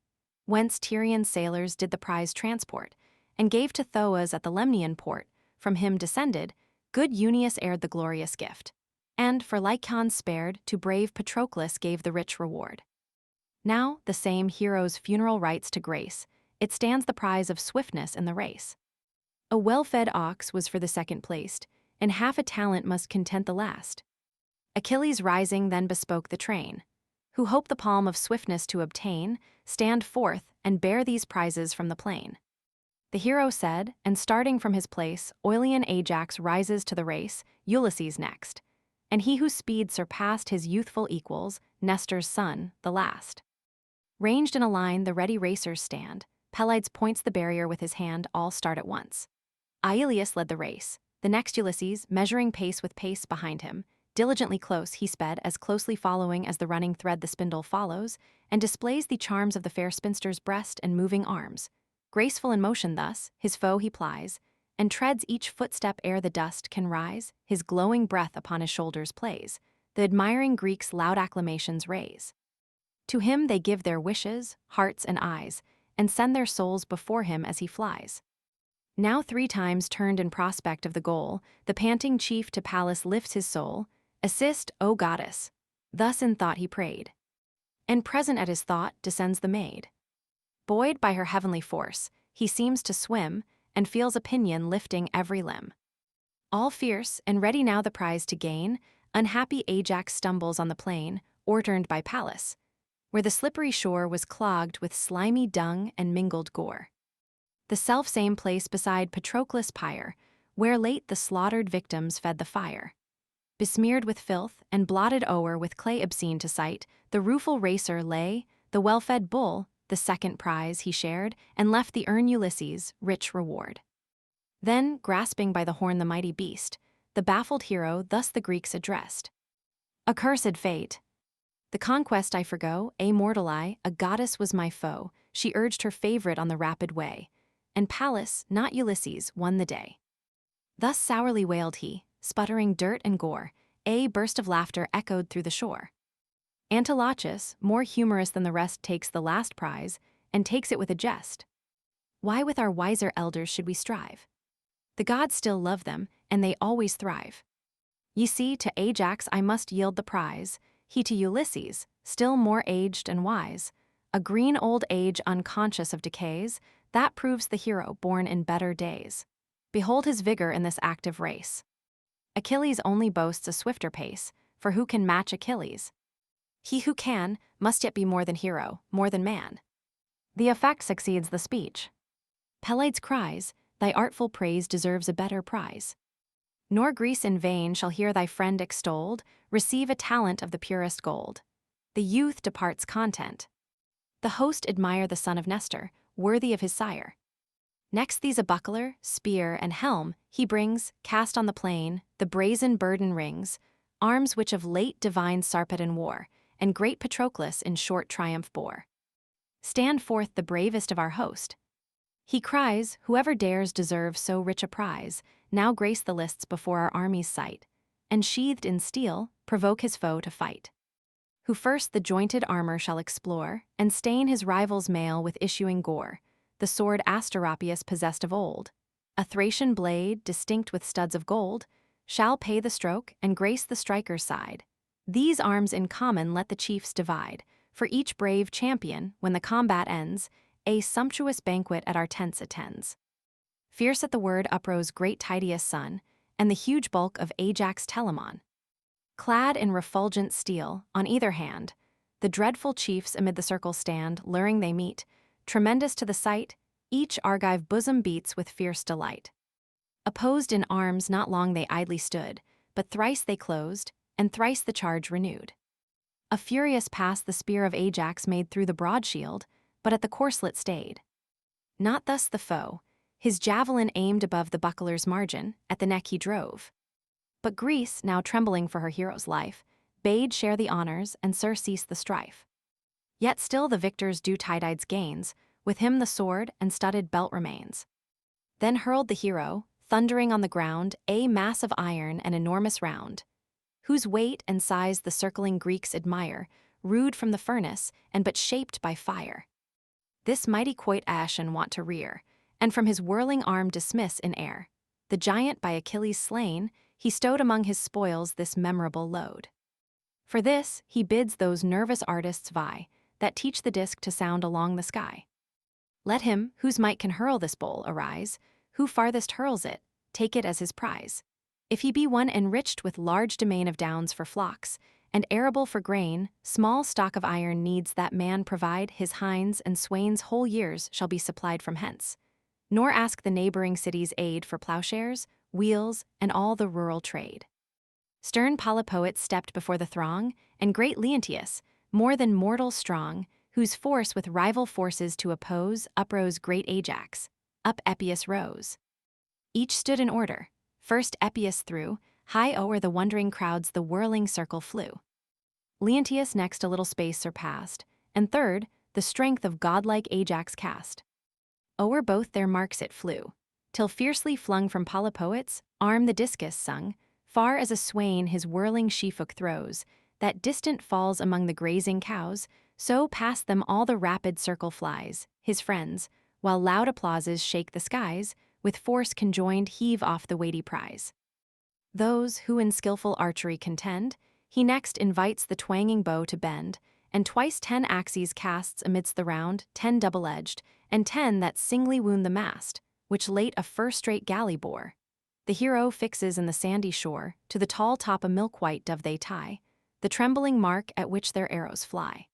whence Tyrian sailors did the prize transport, and gave to Thoas at the Lemnian port, from him descended, good Euneus heired the glorious gift, and, for Lycaon spared, to brave Patroclus gave the rich reward. Now, the same hero's funeral rites to grace, it stands the prize of swiftness in the race. A well-fed ox was for the second placed, and half a talent must content the last. Achilles rising then bespoke the train, who hope the palm of swiftness to obtain, stand forth and bear these prizes from the plain. The hero said, and starting from his place, Oilean Ajax rises to the race, Ulysses next, and he whose speed surpassed his youthful equals, Nestor's son, the last. Ranged in a line the ready racers stand, Pelides points the barrier with his hand, all start at once. Iliad led the race, the next Ulysses, measuring pace with pace behind him, diligently close he sped, as closely following as the running thread the spindle follows, and displays the charms of the fair spinster's breast and moving arms. Graceful in motion thus, his foe he plies, and treads each footstep ere the dust can rise, his glowing breath upon his shoulders plays, the admiring Greeks loud acclamations raise. To him they give their wishes, hearts, and eyes, and send their souls before him as he flies. Now 3 times turned in prospect of the goal, the panting chief to Pallas lifts his soul, assist, O goddess. Thus in thought he prayed. And present at his thought descends the maid. Buoyed by her heavenly force, he seems to swim, and feels a pinion lifting every limb. All fierce, and ready now the prize to gain, unhappy Ajax stumbles on the plain, o'erturned by Pallas, where the slippery shore was clogged with slimy dung and mingled gore. The self-same place beside Patroclus' pyre, where late the slaughtered victims fed the fire. Besmeared with filth, and blotted o'er with clay obscene to sight, the rueful racer lay, the well-fed bull, the second prize he shared, and left the urn Ulysses, rich reward. Then, grasping by the horn the mighty beast, the baffled hero thus the Greeks addressed. Accursed fate! The conquest I forgo, a mortal I, a goddess was my foe, she urged her favorite on the rapid way, and Pallas, not Ulysses, won the day. Thus sourly wailed he, sputtering dirt and gore, a burst of laughter echoed through the shore. Antilochus, more humorous than the rest, takes the last prize, and takes it with a jest. Why with our wiser elders should we strive? The gods still love them, and they always thrive. Ye see, to Ajax I must yield the prize, he to Ulysses, still more aged and wise, a green old age unconscious of decays, that proves the hero born in better days. Behold his vigor in this active race. Achilles only boasts a swifter pace, for who can match Achilles? He who can, must yet be more than hero, more than man. The effect succeeds the speech. Pelides cries, thy artful praise deserves a better prize. Nor Greece in vain shall hear thy friend extolled, receive a talent of the purest gold. The youth departs content. The host admire the son of Nestor, worthy of his sire. Next these a buckler, spear, and helm he brings, cast on the plain, the brazen burden rings, arms which of late divine Sarpedon wore, and great Patroclus in short triumph bore. Stand forth the bravest of our host. He cries, whoever dares deserve so rich a prize, now grace the lists before our army's sight, and sheathed in steel, provoke his foe to fight. Who first the jointed armor shall explore, and stain his rival's mail with issuing gore, the sword Asteropaeus possessed of old, a Thracian blade, distinct with studs of gold, shall pay the stroke and grace the striker's side. These arms in common let the chiefs divide, for each brave champion, when the combat ends, a sumptuous banquet at our tents attends. Fierce at the word uprose great Tydeus' son, and the huge bulk of Ajax Telamon. Clad in refulgent steel, on either hand, the dreadful chiefs amid the circle stand, luring they meet, tremendous to the sight, each Argive bosom beats with fierce delight. Opposed in arms not long they idly stood, but thrice they closed, and thrice the charge renewed. A furious pass the spear of Ajax made through the broad shield, but at the corslet stayed. Not thus the foe, his javelin aimed above the buckler's margin, at the neck he drove. But Greece, now trembling for her hero's life, bade share the honors and surcease the strife. Yet still the victor's due Tydides gains, with him the sword and studded belt remains. Then hurled the hero, thundering on the ground, a mass of iron and enormous round, whose weight and size the circling Greeks admire, rude from the furnace, and but shaped by fire. This mighty quoit Aeson wont to rear, and from his whirling arm dismiss in air. The giant by Achilles slain, he stowed among his spoils this memorable load. For this, he bids those nervous artists vie, that teach the disk to sound along the sky. Let him, whose might can hurl this bowl, arise, who farthest hurls it, take it as his prize. If he be one enriched with large domain of downs for flocks, and arable for grain, small stock of iron needs that man provide his hinds and swains whole years shall be supplied from hence. Nor ask the neighboring cities aid for plowshares, wheels, and all the rural trade. Stern Polypoet stepped before the throng, and great Leontius, more than mortal strong, whose force with rival forces to oppose, uprose great Ajax. Up Epeius rose. Each stood in order. First Epeius threw, high o'er the wondering crowds the whirling circle flew. Leontius next a little space surpassed, and third, the strength of godlike Ajax cast. O'er both their marks it flew, till fiercely flung from Polypoet's arm the discus sung, far as a swain his whirling sheafhook throws, that distant falls among the grazing cows, so past them all the rapid circle flies, his friends, while loud applauses shake the skies, with force conjoined heave off the weighty prize. Those who in skillful archery contend, he next invites the twanging bow to bend, and twice 10 axes casts amidst the round, 10 double-edged, and 10 that singly wound the mast, which late a first-rate galley bore. The hero fixes in the sandy shore, to the tall top a milk-white dove they tie, the trembling mark at which their arrows fly.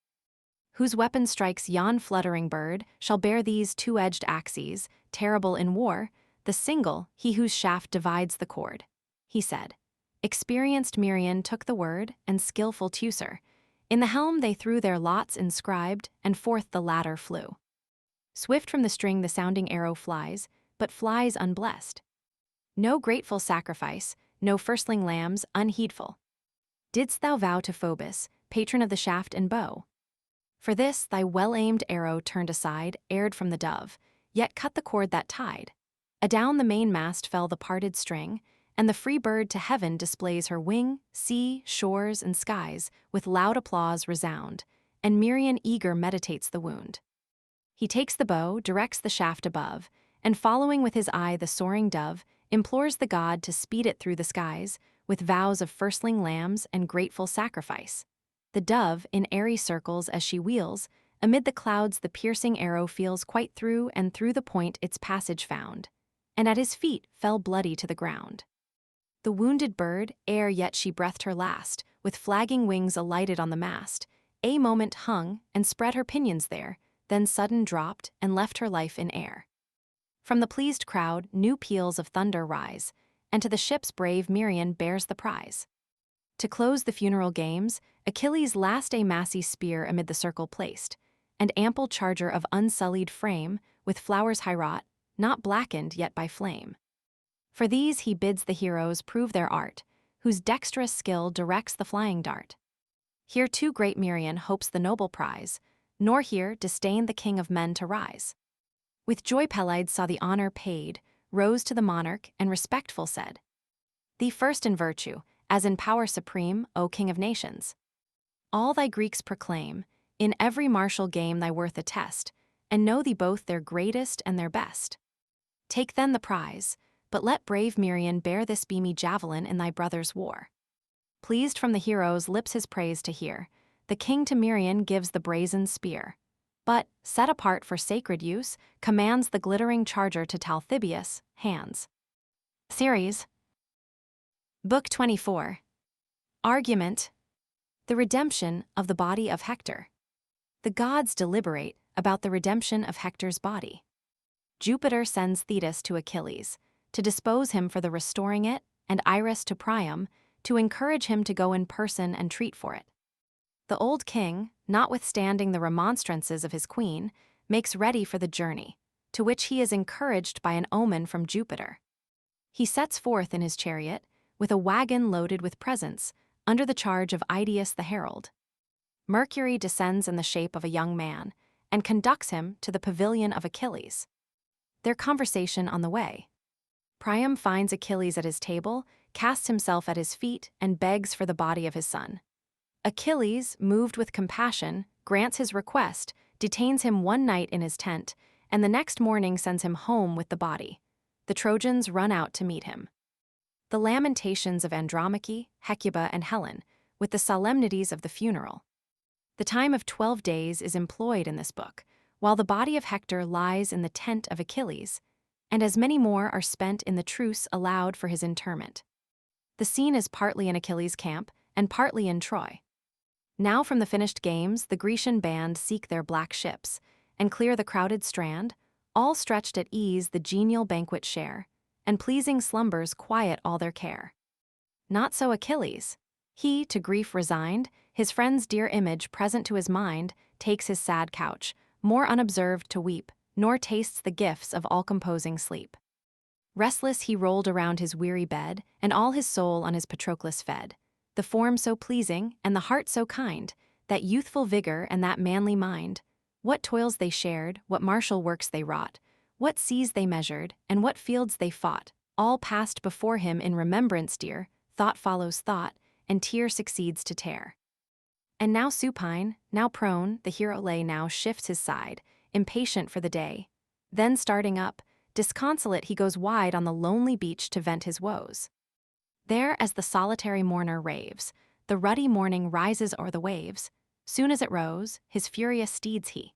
Whose weapon strikes yon fluttering bird shall bear these two-edged axes, terrible in war, the single, he whose shaft divides the cord. He said. Experienced Merion took the word, and skillful Teucer. In the helm they threw their lots inscribed, and forth the ladder flew. Swift from the string the sounding arrow flies, but flies unblessed. No grateful sacrifice, no firstling lambs unheedful. Didst thou vow to Phoebus, patron of the shaft and bow? For this thy well-aimed arrow turned aside, erred from the dove, yet cut the cord that tied. Adown the mainmast fell the parted string, and the free bird to heaven displays her wing, sea, shores, and skies, with loud applause resound, and Merion eager meditates the wound. He takes the bow, directs the shaft above, and following with his eye the soaring dove, implores the god to speed it through the skies, with vows of firstling lambs and grateful sacrifice. The dove, in airy circles as she wheels, amid the clouds the piercing arrow feels quite through and through the point its passage found, and at his feet fell bloody to the ground. The wounded bird, ere yet she breathed her last, with flagging wings alighted on the mast, a moment hung, and spread her pinions there, then sudden dropped and left her life in air. From the pleased crowd, new peals of thunder rise, and to the ship's brave Merion bears the prize. To close the funeral games, Achilles' last a massy spear amid the circle placed, and ample charger of unsullied frame, with flowers high wrought, not blackened yet by flame. For these he bids the heroes prove their art, whose dexterous skill directs the flying dart. Here too great Merion hopes the noble prize, nor here disdain the king of men to rise. With joy Pelides saw the honor paid, rose to the monarch, and respectful said, "Thee first in virtue, as in power supreme, O king of nations. All thy Greeks proclaim, in every martial game thy worth attest, and know thee both their greatest and their best. Take then the prize, but let brave Merion bear this beamy javelin in thy brother's war." Pleased from the heroes' lips his praise to hear, the king to Merion gives the brazen spear, but, set apart for sacred use, commands the glittering charger to Talthybius' hands. Series Book 24. Argument. The redemption of the body of Hector. The gods deliberate about the redemption of Hector's body. Jupiter sends Thetis to Achilles, to dispose him for the restoring it, and Iris to Priam, to encourage him to go in person and treat for it. The old king, notwithstanding the remonstrances of his queen, makes ready for the journey, to which he is encouraged by an omen from Jupiter. He sets forth in his chariot, with a wagon loaded with presents, under the charge of Idaeus the herald. Mercury descends in the shape of a young man, and conducts him to the pavilion of Achilles. Their conversation on the way. Priam finds Achilles at his table, casts himself at his feet, and begs for the body of his son. Achilles, moved with compassion, grants his request, detains him one night in his tent, and the next morning sends him home with the body. The Trojans run out to meet him. The lamentations of Andromache, Hecuba, and Helen, with the solemnities of the funeral. The time of 12 days is employed in this book, while the body of Hector lies in the tent of Achilles, and as many more are spent in the truce allowed for his interment. The scene is partly in Achilles' camp, and partly in Troy. Now from the finished games the Grecian band seek their black ships, and clear the crowded strand, all stretched at ease the genial banquet share, and pleasing slumbers quiet all their care. Not so Achilles. He, to grief resigned, his friend's dear image present to his mind, takes his sad couch, more unobserved to weep, nor tastes the gifts of all-composing sleep. Restless he rolled around his weary bed, and all his soul on his Patroclus fed, the form so pleasing, and the heart so kind, that youthful vigor and that manly mind. What toils they shared, what martial works they wrought, what seas they measured, and what fields they fought, all passed before him in remembrance dear, thought follows thought, and tear succeeds to tear. And now supine, now prone, the hero lay now shifts his side, impatient for the day. Then starting up, disconsolate he goes wide on the lonely beach to vent his woes. There as the solitary mourner raves, the ruddy morning rises o'er the waves. Soon as it rose, his furious steeds he.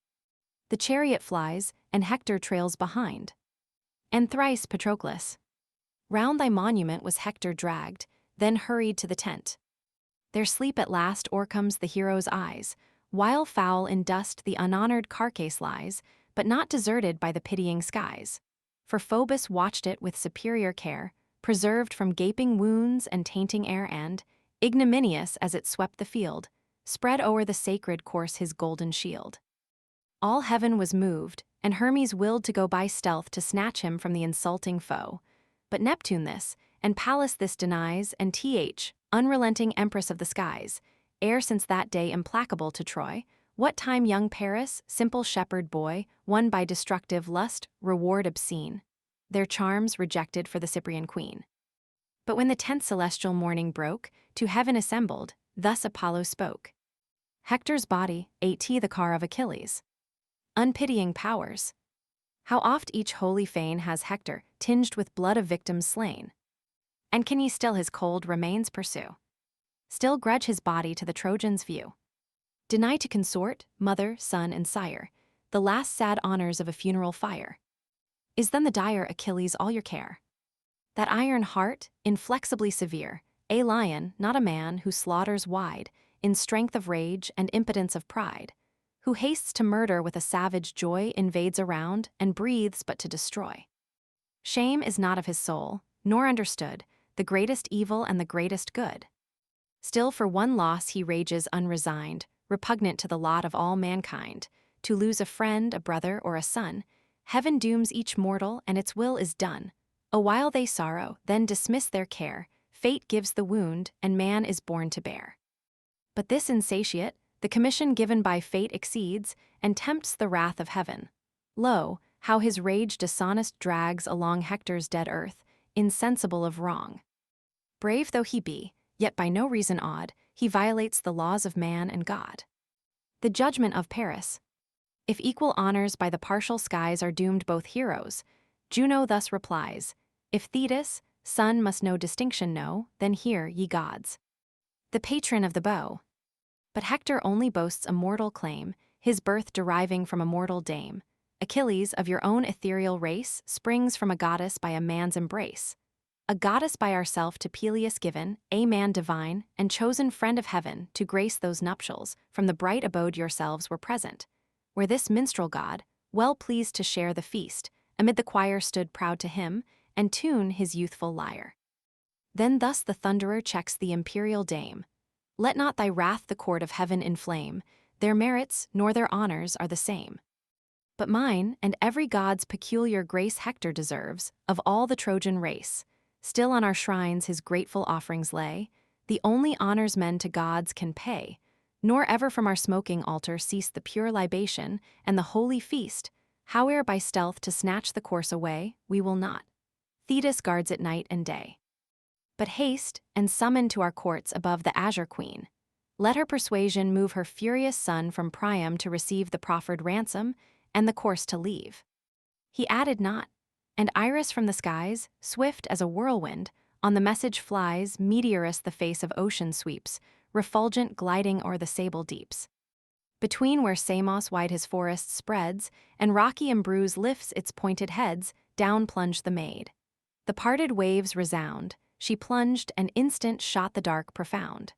The chariot flies, and Hector trails behind. And thrice Patroclus. Round thy monument was Hector dragged, then hurried to the tent. Their sleep at last o'ercomes the hero's eyes, while foul in dust the unhonored carcass lies, but not deserted by the pitying skies. For Phoebus watched it with superior care, preserved from gaping wounds and tainting air and, ignominious as it swept the field, spread o'er the sacred course his golden shield. All heaven was moved, and Hermes willed to go by stealth to snatch him from the insulting foe. But Neptune this, and Pallas this denies, and unrelenting empress of the skies, ere since that day implacable to Troy, what time young Paris, simple shepherd boy, won by destructive lust, reward obscene, their charms rejected for the Cyprian queen. But when the 10th celestial morning broke, to heaven assembled, thus Apollo spoke. Hector's body, the car of Achilles. Unpitying powers. How oft each holy fane has Hector, tinged with blood of victims slain. And can ye still his cold remains pursue? Still grudge his body to the Trojans' view? Deny to consort, mother, son, and sire, the last sad honors of a funeral fire? Is then the dire Achilles all your care? That iron heart, inflexibly severe, a lion, not a man, who slaughters wide, in strength of rage and impotence of pride, who hastes to murder with a savage joy, invades around, and breathes but to destroy. Shame is not of his soul, nor understood, the greatest evil and the greatest good. Still for one loss he rages unresigned, repugnant to the lot of all mankind, to lose a friend, a brother, or a son. Heaven dooms each mortal, and its will is done. A while they sorrow, then dismiss their care, fate gives the wound, and man is born to bear. But this insatiate, the commission given by fate exceeds, and tempts the wrath of heaven. Lo, how his rage dishonest drags along Hector's dead earth, insensible of wrong. Brave though he be, yet by no reason odd, he violates the laws of man and God. The judgment of Paris. If equal honors by the partial skies are doomed both heroes, Juno thus replies, if Thetis, son must no distinction know, then hear, ye gods. The patron of the bow. But Hector only boasts a mortal claim, his birth deriving from a mortal dame. Achilles, of your own ethereal race, springs from a goddess by a man's embrace. A goddess by ourself to Peleus given, a man divine, and chosen friend of heaven, to grace those nuptials, from the bright abode yourselves were present, where this minstrel god, well pleased to share the feast, amid the choir stood proud to him, and tune his youthful lyre. Then thus the thunderer checks the imperial dame, let not thy wrath the court of heaven inflame, their merits nor their honors are the same. But mine, and every god's peculiar grace Hector deserves, of all the Trojan race, still on our shrines his grateful offerings lay, the only honors men to gods can pay, nor ever from our smoking altar cease the pure libation and the holy feast, howe'er by stealth to snatch the corse away, we will not. Thetis guards it night and day. But haste, and summon to our courts above the azure queen. Let her persuasion move her furious son from Priam to receive the proffered ransom, and the course to leave. He added not, and Iris from the skies, swift as a whirlwind, on the message flies, meteorous the face of ocean sweeps, refulgent gliding o'er the sable deeps. Between where Samos wide his forest spreads, and rocky Embrews lifts its pointed heads, down plunged the maid. The parted waves resound, she plunged and instant shot the dark profound.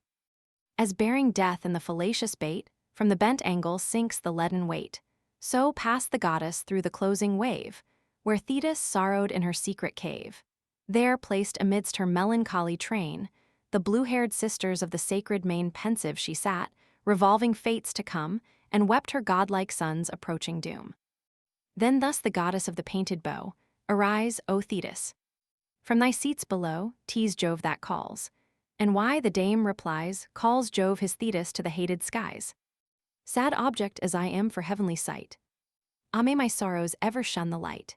As bearing death in the fallacious bait, from the bent angle sinks the leaden weight, so passed the goddess through the closing wave, where Thetis sorrowed in her secret cave. There placed amidst her melancholy train, the blue-haired sisters of the sacred main pensive she sat, revolving fates to come, and wept her godlike son's approaching doom. Then thus the goddess of the painted bow, arise, O Thetis. From thy seats below, 'tis Jove that calls. And why, the dame replies, calls Jove his Thetis to the hated skies? Sad object as I am for heavenly sight, ah, may my sorrows ever shun the light.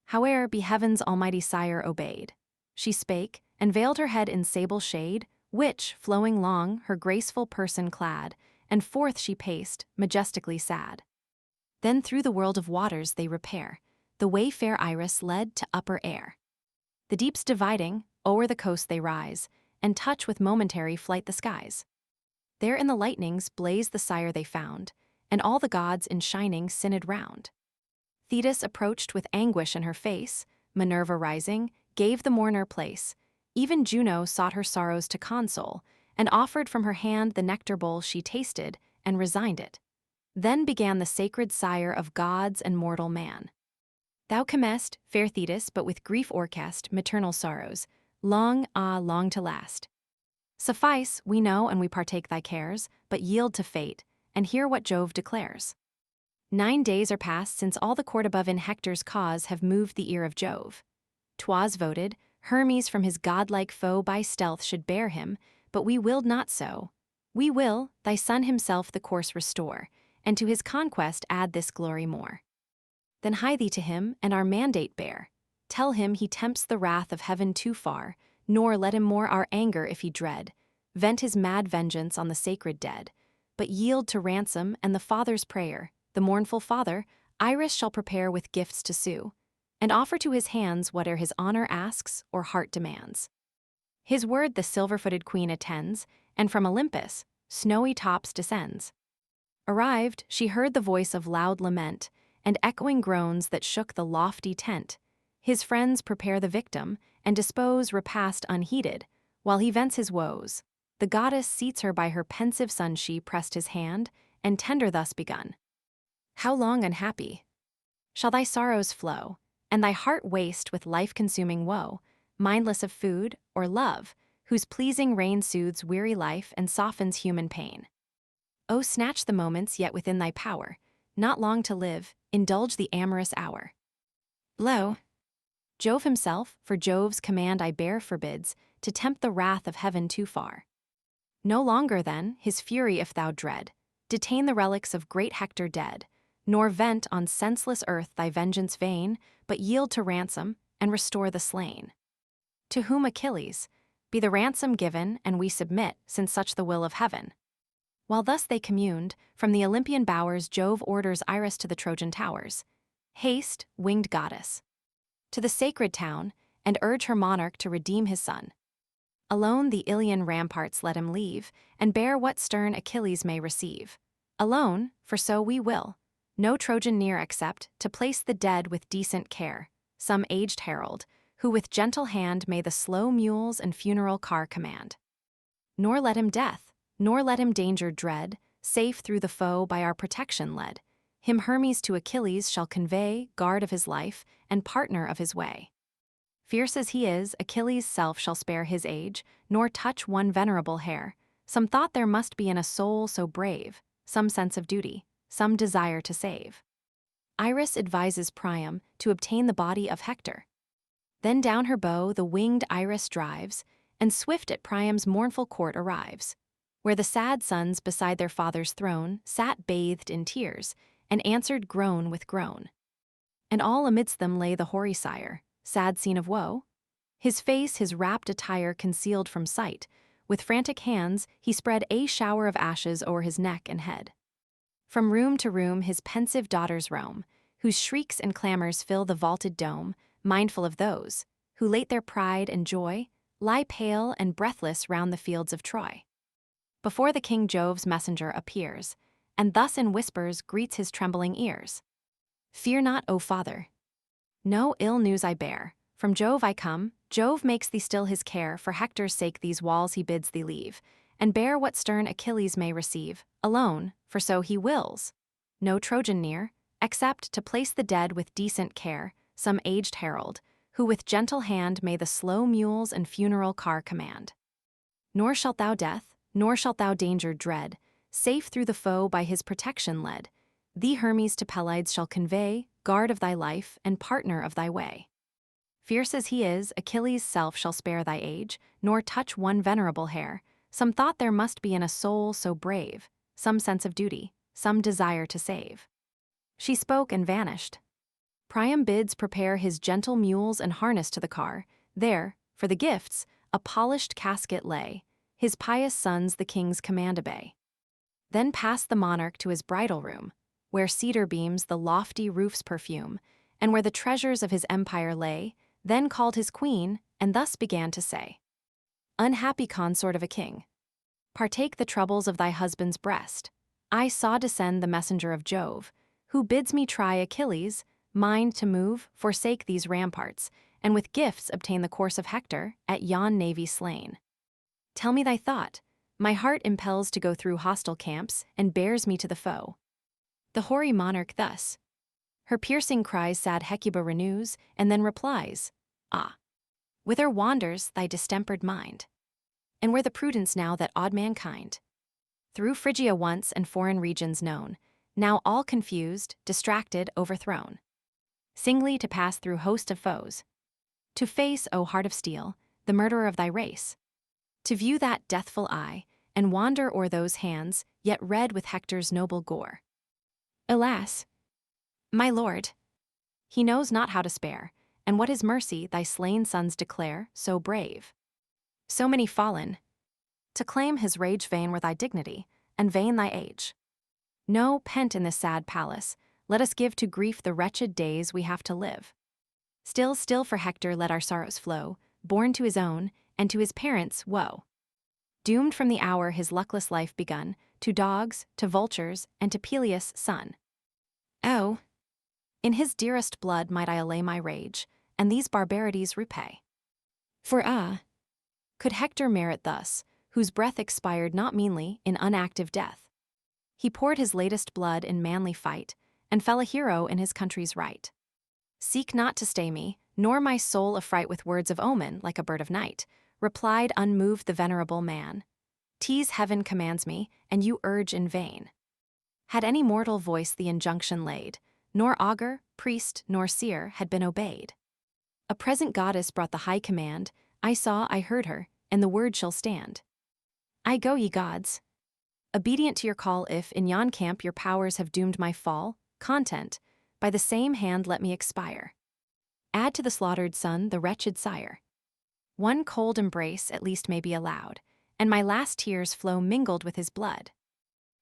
Howe'er be heaven's almighty sire obeyed. She spake, and veiled her head in sable shade, which, flowing long, her graceful person clad, and forth she paced, majestically sad. Then through the world of waters they repair, the way fair Iris led to upper air. The deeps dividing, o'er the coast they rise, and touch with momentary flight the skies. There in the lightnings blaze the sire they found, and all the gods in shining synod round. Thetis approached with anguish in her face, Minerva rising, gave the mourner place. Even Juno sought her sorrows to console, and offered from her hand the nectar bowl she tasted, and resigned it. Then began the sacred sire of gods and mortal man. Thou comest, fair Thetis, but with grief o'ercast, maternal sorrows, long, ah, long to last. Suffice, we know and we partake thy cares, but yield to fate, and hear what Jove declares. 9 days are past since all the court above in Hector's cause have moved the ear of Jove. 'Twas voted, Hermes from his godlike foe by stealth should bear him, but we willed not so. We will, thy son himself the course restore, and to his conquest add this glory more. Then hie thee to him, and our mandate bear. Tell him he tempts the wrath of heaven too far, nor let him more our anger if he dread, vent his mad vengeance on the sacred dead, but yield to ransom and the father's prayer. The mournful father, Iris shall prepare with gifts to sue, and offer to his hands whate'er his honor asks or heart demands. His word the silver-footed queen attends, and from Olympus, snowy tops descends. Arrived, she heard the voice of loud lament, and echoing groans that shook the lofty tent. His friends prepare the victim, and dispose repast unheeded, while he vents his woes. The goddess seats her by her pensive son, she pressed his hand, and tender thus begun. How long unhappy shall thy sorrows flow, and thy heart waste with life-consuming woe, mindless of food or love, whose pleasing reign soothes weary life and softens human pain? Oh, snatch the moments yet within thy power, not long to live, indulge the amorous hour. Lo, Jove himself, for Jove's command I bear, forbids to tempt the wrath of heaven too far. No longer then, his fury if thou dread, detain the relics of great Hector dead, nor vent on senseless earth thy vengeance vain, but yield to ransom, and restore the slain. To whom, Achilles, be the ransom given, and we submit, since such the will of heaven. While thus they communed, from the Olympian bowers Jove orders Iris to the Trojan towers. Haste, winged goddess, to the sacred town, and urge her monarch to redeem his son. Alone the Ilian ramparts let him leave, and bear what stern Achilles may receive. Alone, for so we will, no Trojan near except, to place the dead with decent care, some aged herald, who with gentle hand may the slow mules and funeral car command. Nor let him death, nor let him danger dread, safe through the foe by our protection led. Him Hermes to Achilles shall convey, guard of his life, and partner of his way. Fierce as he is, Achilles' self shall spare his age, nor touch one venerable hair. Some thought there must be in a soul so brave, some sense of duty, some desire to save. Iris advises Priam to obtain the body of Hector. Then down her bow the winged Iris drives, and swift at Priam's mournful court arrives, where the sad sons beside their father's throne sat bathed in tears, and answered groan with groan. And all amidst them lay the hoary sire, sad scene of woe. His face, his wrapped attire concealed from sight, with frantic hands he spread a shower of ashes o'er his neck and head. From room to room his pensive daughters roam, whose shrieks and clamors fill the vaulted dome, mindful of those, who late their pride and joy, lie pale and breathless round the fields of Troy. Before the king Jove's messenger appears, and thus in whispers greets his trembling ears. Fear not, O father. No ill news I bear. From Jove I come, Jove makes thee still his care, for Hector's sake these walls he bids thee leave, and bear what stern Achilles may receive, alone, for so he wills. No Trojan near, except to place the dead with decent care, some aged herald, who with gentle hand may the slow mules and funeral car command. Nor shalt thou death, nor shalt thou danger dread, safe through the foe by his protection led. Thee Hermes to Pelides shall convey, guard of thy life, and partner of thy way. Fierce as he is, Achilles' self shall spare thy age, nor touch one venerable hair. Some thought there must be in a soul so brave, some sense of duty, some desire to save. She spoke and vanished. Priam bids prepare his gentle mules and harness to the car. There, for the gifts, a polished casket lay. His pious sons the king's command obey. Then passed the monarch to his bridal room, where cedar beams the lofty roof's perfume, and where the treasures of his empire lay. Then called his queen, and thus began to say, Unhappy consort of a king, partake the troubles of thy husband's breast. I saw descend the messenger of Jove, who bids me try Achilles' mind to move, forsake these ramparts, and with gifts obtain the corse of Hector at yon navy slain. Tell me thy thought. My heart impels to go through hostile camps, and bears me to the foe. The hoary monarch thus her piercing cries sad Hecuba renews, and then replies, Ah, whither wanders thy distempered mind? And where the prudence now that awed mankind? Through Phrygia once and foreign regions known, now all confused, distracted, overthrown. Singly to pass through host of foes. To face, O heart of steel, the murderer of thy race. To view that deathful eye, and wander o'er those hands, yet red with Hector's noble gore. Alas, my lord, he knows not how to spare, and what his mercy thy slain sons declare, so brave. So many fallen. To claim his rage vain were thy dignity, and vain thy age. No, pent in this sad palace, let us give to grief the wretched days we have to live. Still for Hector let our sorrows flow, born to his own, and to his parents' woe. Doomed from the hour his luckless life begun, to dogs, to vultures, and to Peleus' son. Oh, in his dearest blood might I allay my rage, and these barbarities repay. For could Hector merit thus, whose breath expired not meanly in unactive death? He poured his latest blood in manly fight, and fell a hero in his country's right. Seek not to stay me, nor my soul affright with words of omen like a bird of night, replied unmoved the venerable man. 'Tis heaven commands me, and you urge in vain. Had any mortal voice the injunction laid, nor augur, priest, nor seer had been obeyed. A present goddess brought the high command, I saw, I heard her, and the word shall stand. I go, ye gods. Obedient to your call, if in yon camp your powers have doomed my fall, content, by the same hand let me expire. Add to the slaughtered son the wretched sire. One cold embrace at least may be allowed, and my last tears flow mingled with his blood.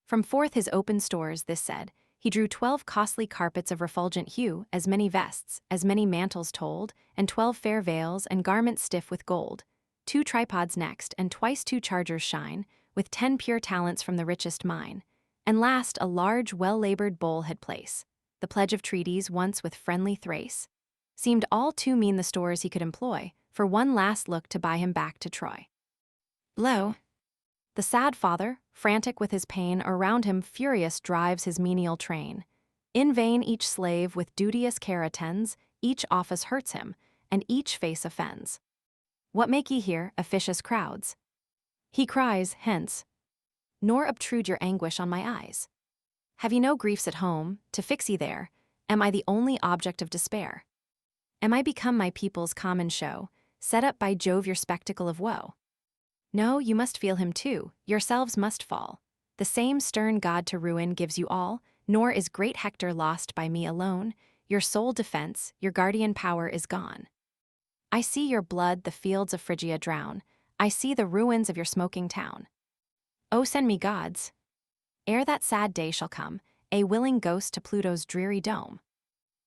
From forth his open stores, this said, he drew 12 costly carpets of refulgent hue, as many vests, as many mantles told, and 12 fair veils and garments stiff with gold. 2 tripods next, and twice 2 chargers shine, with 10 pure talents from the richest mine. And last a large, well-labored bowl had place. The pledge of treaties once with friendly Thrace. Seemed all too mean the stores he could employ, for one last look to buy him back to Troy. Lo! The sad father, frantic with his pain, around him furious drives his menial train. In vain each slave with duteous care attends, each office hurts him, and each face offends. What make ye here, officious crowds? He cries, hence. Nor obtrude your anguish on my eyes. Have ye no griefs at home, to fix ye there? Am I the only object of despair? Am I become my people's common show, set up by Jove your spectacle of woe? No, you must feel him too, yourselves must fall. The same stern god to ruin gives you all, nor is great Hector lost by me alone. Your sole defense, your guardian power is gone. I see your blood the fields of Phrygia drown, I see the ruins of your smoking town. Oh, send me gods! Ere that sad day shall come, a willing ghost to Pluto's dreary dome.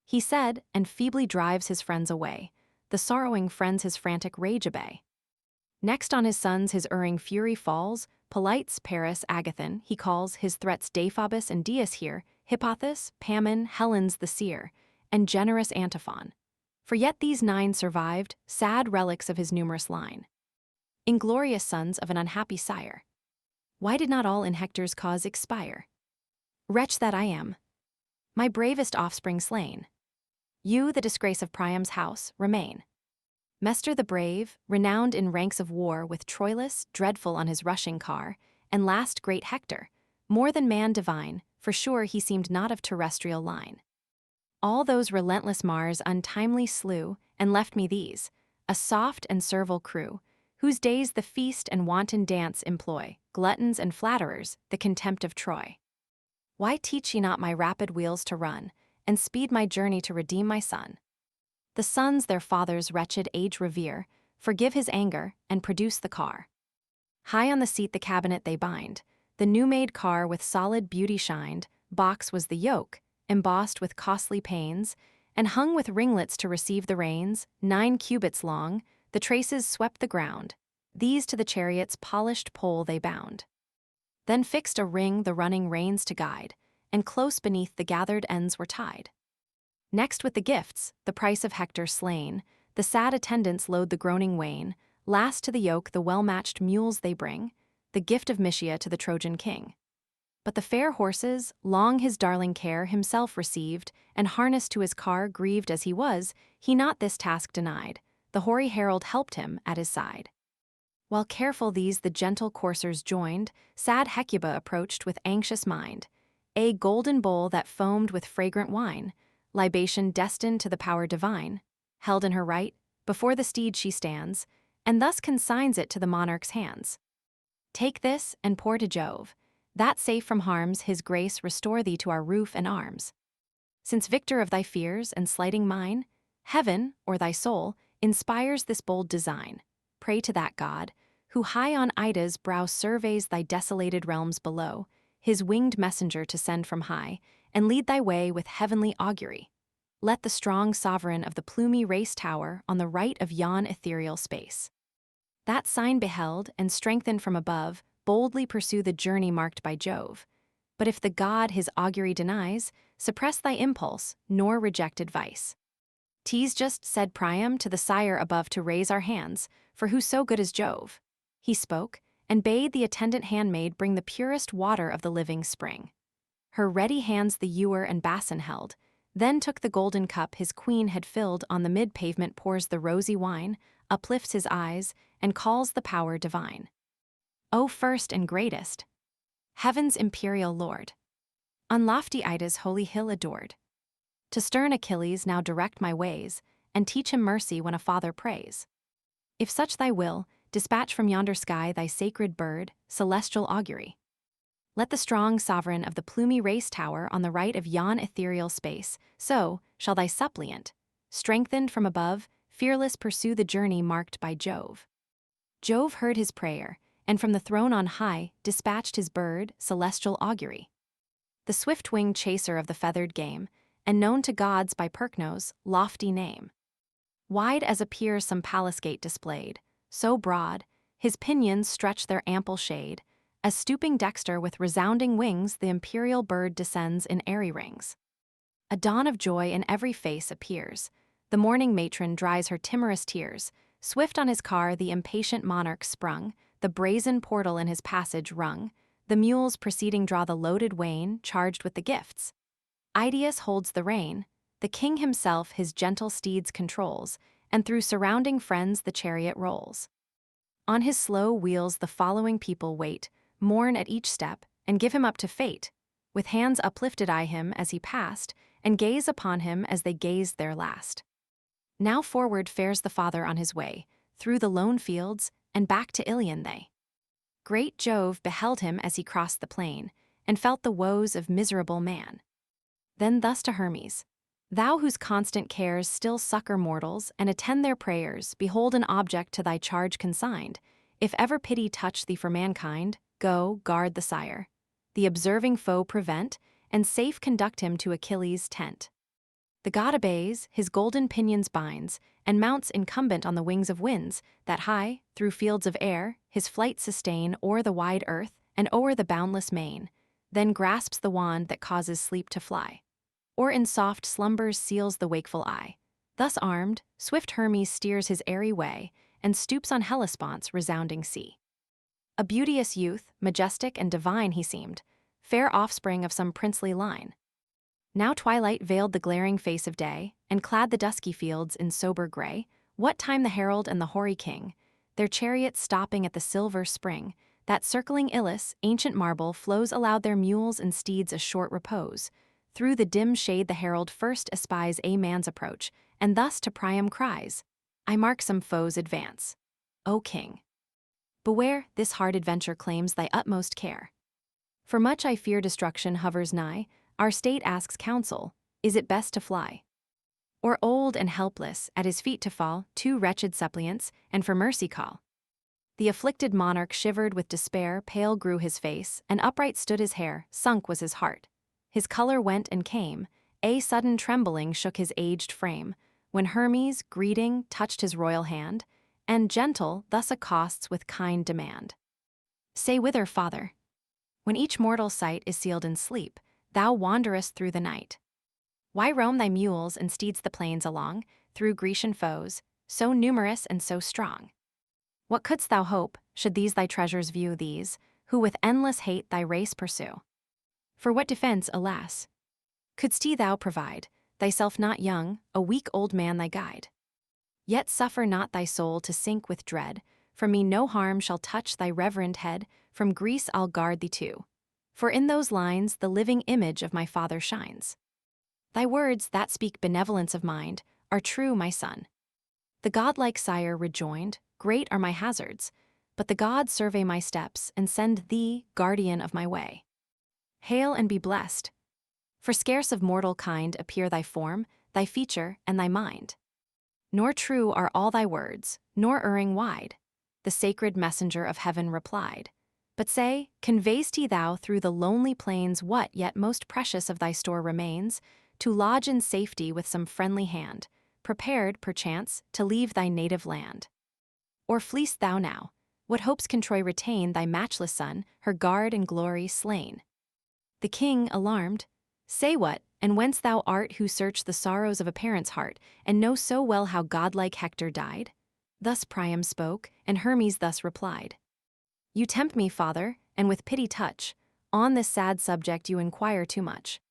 He said, and feebly drives his friends away. The sorrowing friends his frantic rage obey. Next on his sons his erring fury falls, Polites, Paris, Agathon, he calls, his threats Deiphobus and Dias hear, Hippothous, Pammon, Helen's the seer, and generous Antiphon. For yet these 9 survived, sad relics of his numerous line. Inglorious sons of an unhappy sire. Why did not all in Hector's cause expire? Wretch that I am! My bravest offspring slain. You, the disgrace of Priam's house, remain. Mestor the brave, renowned in ranks of war with Troilus, dreadful on his rushing car, and last great Hector, more than man divine, for sure he seemed not of terrestrial line. All those relentless Mars untimely slew, and left me these, a soft and servile crew, whose days the feast and wanton dance employ, gluttons and flatterers, the contempt of Troy. Why teach ye not my rapid wheels to run, and speed my journey to redeem my son? The sons their father's wretched age revere, forgive his anger, and produce the car. High on the seat the cabinet they bind, the new-made car with solid beauty shined, box was the yoke, embossed with costly panes, and hung with ringlets to receive the reins, 9 cubits long, the traces swept the ground, these to the chariot's polished pole they bound. Then fixed a ring the running reins to guide, and close beneath the gathered ends were tied. Next with the gifts, the price of Hector slain, the sad attendants load the groaning wain, last to the yoke the well-matched mules they bring, the gift of Mysia to the Trojan king. But the fair horses, long his darling care himself received, and harnessed to his car grieved as he was, he not this task denied, the hoary herald helped him at his side. While careful these the gentle coursers joined, sad Hecuba approached with anxious mind, a golden bowl that foamed with fragrant wine, libation destined to the power divine, held in her right, before the steed she stands, and thus consigns it to the monarch's hands. Take this, and pour to Jove, that safe from harms his grace restore thee to our roof and arms. Since victor of thy fears and slighting mine, heaven, or thy soul, inspires this bold design. Pray to that God, who high on Ida's brow surveys thy desolated realms below, his winged messenger to send from high, and lead thy way with heavenly augury. Let the strong sovereign of the plumy race tower on the right of yon ethereal space. That sign beheld, and strengthened from above, boldly pursue the journey marked by Jove. But if the god his augury denies, suppress thy impulse, nor reject advice. 'Tis just said Priam to the sire above to raise our hands, for who so good as Jove? He spoke, and bade the attendant handmaid bring the purest water of the living spring. Her ready hands the ewer and basin held, then took the golden cup his queen had filled. On the mid-pavement pours the rosy wine, uplifts his eyes, and calls the power divine. O first and greatest, heaven's imperial lord, on lofty Ida's holy hill adored, to stern Achilles now direct my ways, and teach him mercy when a father prays. If such thy will, dispatch from yonder sky thy sacred bird, celestial augury. Let the strong sovereign of the plumy race tower on the right of yon ethereal space, so shall thy suppliant, strengthened from above, fearless pursue the journey marked by Jove. Jove heard his prayer, and from the throne on high dispatched his bird, celestial augury. The swift-winged chaser of the feathered game, and known to gods by Perchnos' lofty name. Wide as appears some palace gate displayed, so broad, his pinions stretch their ample shade, as stooping dexter with resounding wings the imperial bird descends in airy rings. A dawn of joy in every face appears, the morning matron dries her timorous tears, swift on his car the impatient monarch sprung, the brazen portal in his passage rung, the mules preceding draw the loaded wain charged with the gifts. Idaeus holds the rein, the king himself his gentle steeds controls, and through surrounding friends the chariot rolls. On his slow wheels the following people wait, mourn at each step, and give him up to fate. With hands uplifted eye him as he passed, and gaze upon him as they gazed their last. Now forward fares the father on his way, through the lone fields, and back to Ilion they. Great Jove beheld him as he crossed the plain, and felt the woes of miserable man. Then thus to Hermes, thou whose constant cares still succor mortals and attend their prayers, behold an object to thy charge consigned. If ever pity touch thee for mankind, go, guard the sire. The observing foe prevent, and safe conduct him to Achilles' tent. The god obeys, his golden pinions binds, and mounts incumbent on the wings of winds, that high, through fields of air, his flight sustain o'er the wide earth, and o'er the boundless main, then grasps the wand that causes sleep to fly, or in soft slumbers seals the wakeful eye. Thus armed, swift Hermes steers his airy way, and stoops on Hellespont's resounding sea. A beauteous youth, majestic and divine he seemed, fair offspring of some princely line. Now twilight veiled the glaring face of day, and clad the dusky fields in sober gray. What time the herald and the hoary king, their chariots stopping at the silver spring, that circling Ilus, ancient marble, flows allowed their mules and steeds a short repose. Through the dim shade the herald first espies a man's approach, and thus to Priam cries, I mark some foes advance. O king, beware, this hard adventure claims thy utmost care. For much I fear destruction hovers nigh, our state asks counsel, is it best to fly? Or old and helpless, at his feet to fall, two wretched suppliants, and for mercy call? The afflicted monarch shivered with despair, pale grew his face, and upright stood his hair, sunk was his heart. His color went and came, a sudden trembling shook his aged frame, when Hermes, greeting, touched his royal hand, and gentle, thus accosts with kind demand. Say whither, father? When each mortal sight is sealed in sleep, thou wanderest through the night. Why roam thy mules and steeds the plains along, through Grecian foes, so numerous and so strong? What couldst thou hope, should these thy treasures view these, who with endless hate thy race pursue? For what defense, alas, couldst thou provide, thyself not young, a weak old man thy guide? Yet suffer not thy soul to sink with dread, from me no harm shall touch thy reverend head, from Greece I'll guard thee too. For in those lines the living image of my father shines. Thy words that speak benevolence of mind are true, my son. The godlike sire rejoined, great are my hazards, but the gods survey my steps and send thee, guardian of my way. Hail and be blessed, for scarce of mortal kind appear thy form, thy feature, and thy mind. Nor true are all thy words, nor erring wide, the sacred messenger of heaven replied. But say, convey'st thou through the lonely plains what yet most precious of thy store remains, to lodge in safety with some friendly hand, prepared, perchance, to leave thy native land? Or fleest thou now? What hopes can Troy retain thy matchless son, her guard and glory slain? The king, alarmed, say what, and whence thou art who search the sorrows of a parent's heart, and know so well how godlike Hector died? Thus Priam spoke, and Hermes thus replied. You tempt me, father, and with pity touch On this sad subject you inquire too much.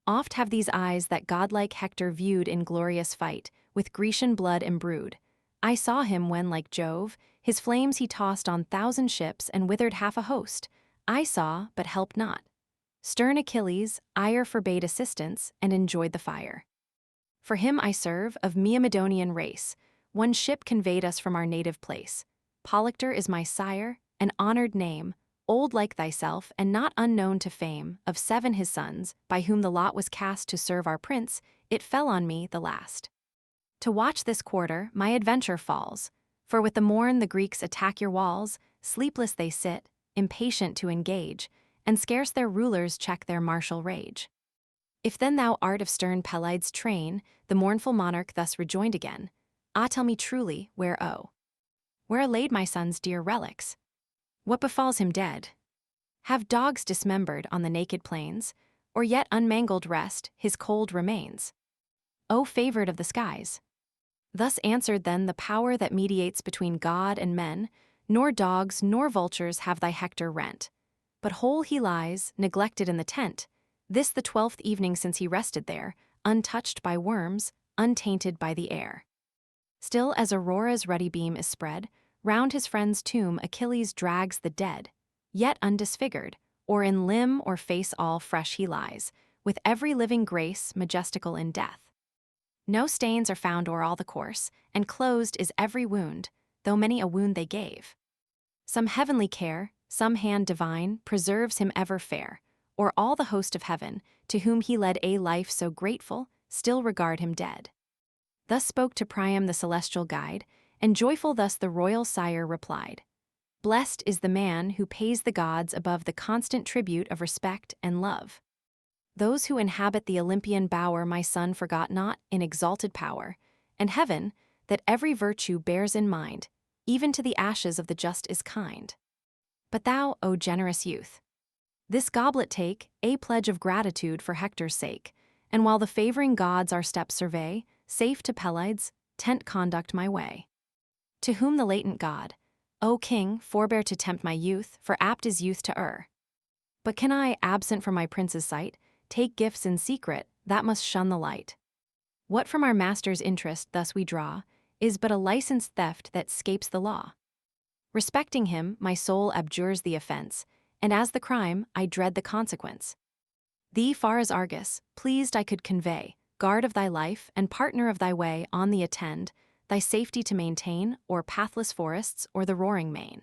Oft have these eyes that godlike Hector viewed in glorious fight, with Grecian blood embrued. I saw him when, like Jove, his flames he tossed on 1,000 ships and withered half a host. I saw, but helped not. Stern Achilles, ire forbade assistance, and enjoyed the fire. For him I serve, of Myrmidonian race. One ship conveyed us from our native place. Polyctor is my sire, an honored name, old like thyself, and not unknown to fame. Of 7 his sons, by whom the lot was cast to serve our prince, it fell on me the last. To watch this quarter, my adventure falls. For with the morn the Greeks attack your walls, sleepless they sit, impatient to engage, and scarce their rulers check their martial rage. If then thou art of stern Pelides' train, the mournful monarch thus rejoined again, Ah, tell me truly, where are laid my son's dear relics? What befalls him dead? Have dogs dismembered on the naked plains, or yet unmangled rest his cold remains? O favored of the skies! Thus answered then the power that mediates between God and men, nor dogs nor vultures have thy Hector rent. But whole he lies, neglected in the tent, this the 12th evening since he rested there, untouched by worms, untainted by the air. Still as Aurora's ruddy beam is spread, round his friend's tomb Achilles drags the dead, yet undisfigured, or in limb or face all fresh he lies, with every living grace majestical in death. No stains are found o'er all the course, and closed is every wound, though many a wound they gave. Some heavenly care, some hand divine, preserves him ever fair, or all the host of heaven, to whom he led a life so grateful, still regard him dead. Thus spoke to Priam the celestial guide, and joyful thus the royal sire replied. Blessed is the man who pays the gods above the constant tribute of respect and love. Those who inhabit the Olympian bower my son forgot not in exalted power, and heaven, that every virtue bears in mind, even to the ashes of the just is kind. But thou, O generous youth, this goblet take, a pledge of gratitude for Hector's sake, and while the favoring gods our steps survey, safe to Pelides, tent conduct my way. To whom the latent god, O king, forbear to tempt my youth, for apt is youth to err. But can I, absent from my prince's sight, take gifts in secret, that must shun the light? What from our master's interest thus we draw, is but a licensed theft that scapes the law. Respecting him, my soul abjures the offense, and as the crime, I dread the consequence. Thee far as Argus, pleased I could convey, guard of thy life, and partner of thy way, on thee attend, thy safety to maintain, or pathless forests, or the roaring main.